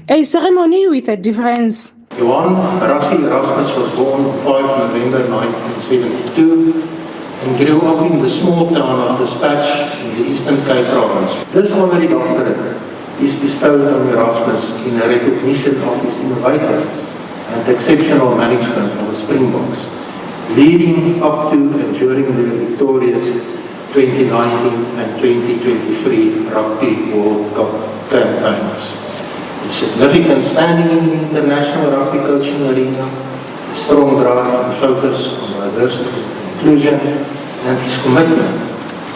A ceremony with a difference. Rassie Erasmus was born 5 November 1972 and grew up in the small town of Dispatch in the Eastern Cape province. This honorary doctorate is bestowed on Erasmus in recognition of his innovative and exceptional management of the Springboks, leading up to and during the victorious 2019 and 2023 Rugby World Cup campaigns. His significant standing in the international rugby coaching arena, his strong drive and focus on diversity and inclusion, and his commitment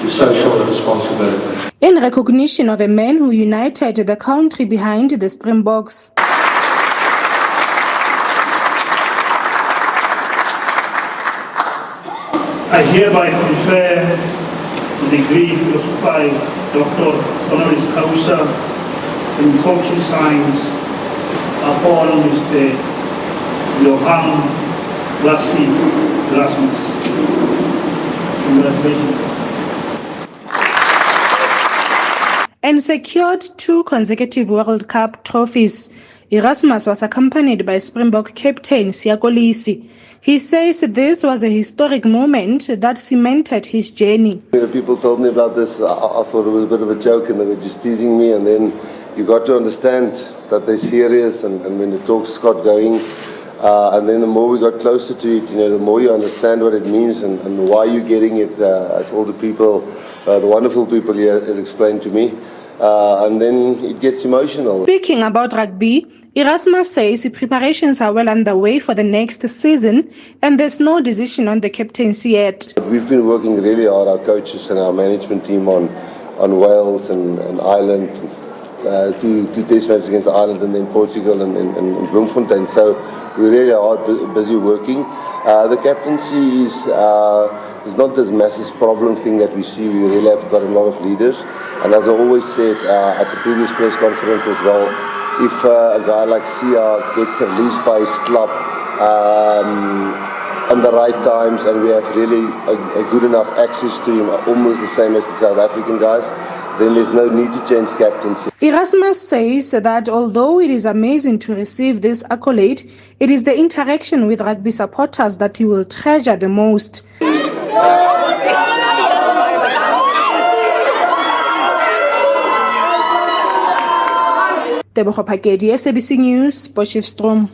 to social responsibility. In recognition of a man who united the country behind the Springboks. I hereby confer the degree of Doctor Honoris Causa in coaching science upon Mr. Johan Rassie Erasmus. Congratulations. And secured 2 consecutive World Cup trophies. Erasmus was accompanied by Springbok captain Siyakolisi. He says this was a historic moment that cemented his journey. People told me about this. I thought it was a bit of a joke and they were just teasing me, and then you got to understand that they're serious, and when the talks got going, and then the more we got closer to it, the more you understand what it means and why you're getting it, as all the people, the wonderful people here has explained to me, and then it gets emotional. Speaking about rugby, Erasmus says preparations are well underway for the next season and there's no decision on the captaincy yet. We've been working really hard, our coaches and our management team, on Wales and Ireland, 2 test matches against Ireland and then Portugal and Bloemfontein. So we really are busy working. The captaincy is not this massive problem thing that we see. We really have got a lot of leaders. And as I always said at the previous press conference as well, if a guy like Sia gets released by his club on the right times, and we have really a good enough access to him, almost the same as the South African guys, then there's no need to change captaincy. Erasmus says that although it is amazing to receive this accolade, it is the interaction with rugby supporters that he will treasure the most. Tebogo Pakedi, SABC News, Potchefstroom.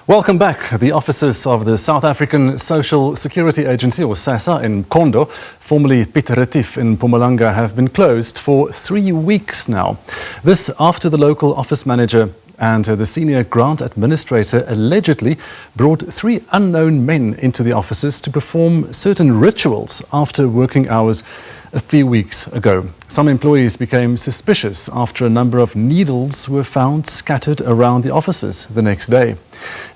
Welcome back. The offices of the South African Social Security Agency, or SASSA, in Mkhondo, formerly Ptor in Mpumalanga, have been closed for 3 weeks now. This after the local office manager and the senior grant administrator allegedly brought 3 unknown men into the offices to perform certain rituals after working hours a few weeks ago. Some employees became suspicious after a number of needles were found scattered around the offices the next day.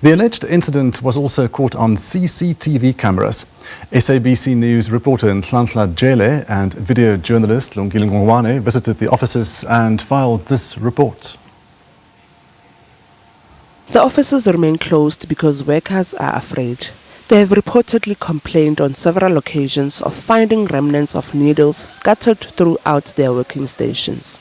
The alleged incident was also caught on CCTV cameras. SABC News reporter Nhlanhla Jele and video journalist Lewana visited the offices and filed this report. The offices remain closed because workers are afraid. They have reportedly complained on several occasions of finding remnants of needles scattered throughout their working stations.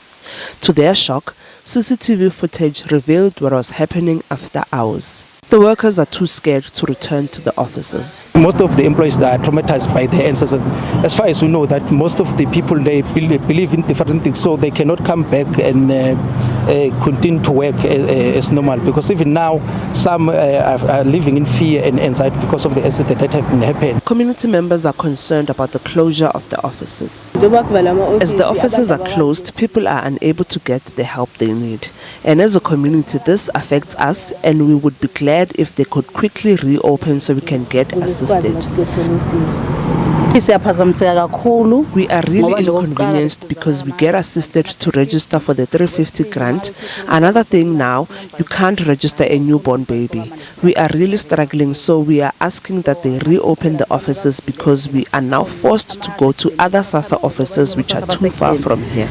To their shock, CCTV footage revealed what was happening after hours. The workers are too scared to return to the offices. Most of the employees are traumatized by their ancestors. As far as we know, that most of the people, they believe in different things, so they cannot come back and continue to work as normal, because even now some are living in fear and anxiety because of the incident that have been happening. Community members are concerned about the closure of the offices. As the offices are closed, people are unable to get the help they need. And as a community, this affects us, and we would be glad if they could quickly reopen so we can get assisted. We are really inconvenienced because we get assisted to register for the 350 grant. Another thing now, you can't register a newborn baby. We are really struggling, so we are asking that they reopen the offices because we are now forced to go to other SASSA offices which are too far from here.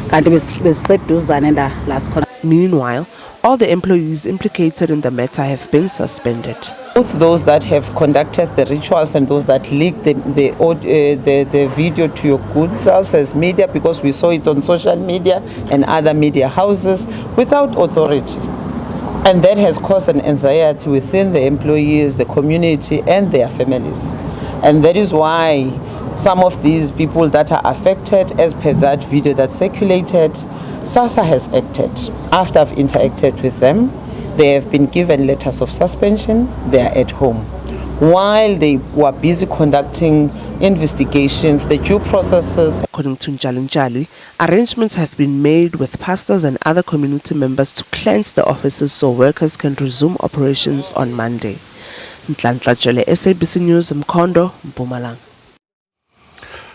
Meanwhile, all the employees implicated in the matter have been suspended. Both those that have conducted the rituals and those that leaked the video to your good selves as media, because we saw it on social media and other media houses without authority. And that has caused an anxiety within the employees, the community and their families. And that is why some of these people that are affected, as per that video that circulated, SASSA has acted. After I've interacted with them, they have been given letters of suspension. They are at home. While they were busy conducting investigations, the due processes. According to Njali, arrangements have been made with pastors and other community members to cleanse the offices so workers can resume operations on Monday. Nhlanhla Jele, SABC News, Mkhondo, Mpumalanga.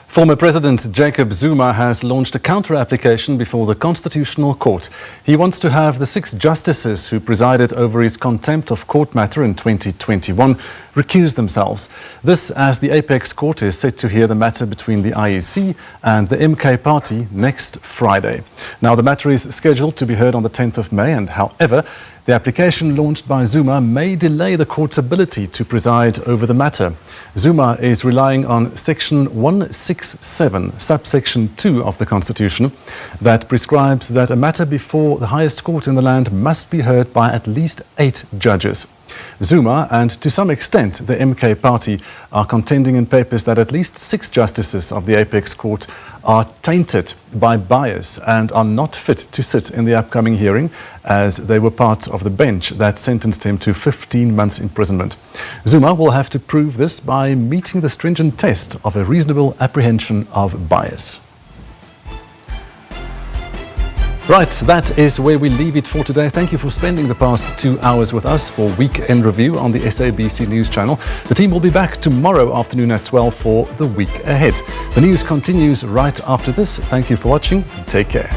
Former President Jacob Zuma has launched a counter-application before the Constitutional Court. He wants to have the 6 justices who presided over his contempt of court matter in 2021 recuse themselves. This as the Apex Court is set to hear the matter between the IEC and the MK party next Friday. Now, the matter is scheduled to be heard on the 10th of May, and however, the application launched by Zuma may delay the court's ability to preside over the matter. Zuma is relying on Section 167, subsection 2 of the Constitution, that prescribes that a matter before the highest court in the land must be heard by at least 8 judges. Zuma and to some extent the MK party are contending in papers that at least 6 justices of the Apex Court are tainted by bias and are not fit to sit in the upcoming hearing, as they were part of the bench that sentenced him to 15 months imprisonment. Zuma will have to prove this by meeting the stringent test of a reasonable apprehension of bias. Right, that is where we leave it for today. Thank you for spending the past 2 hours with us for Weekend Review on the SABC News channel. The team will be back tomorrow afternoon at 12 for the week ahead. The news continues right after this. Thank you for watching. Take care.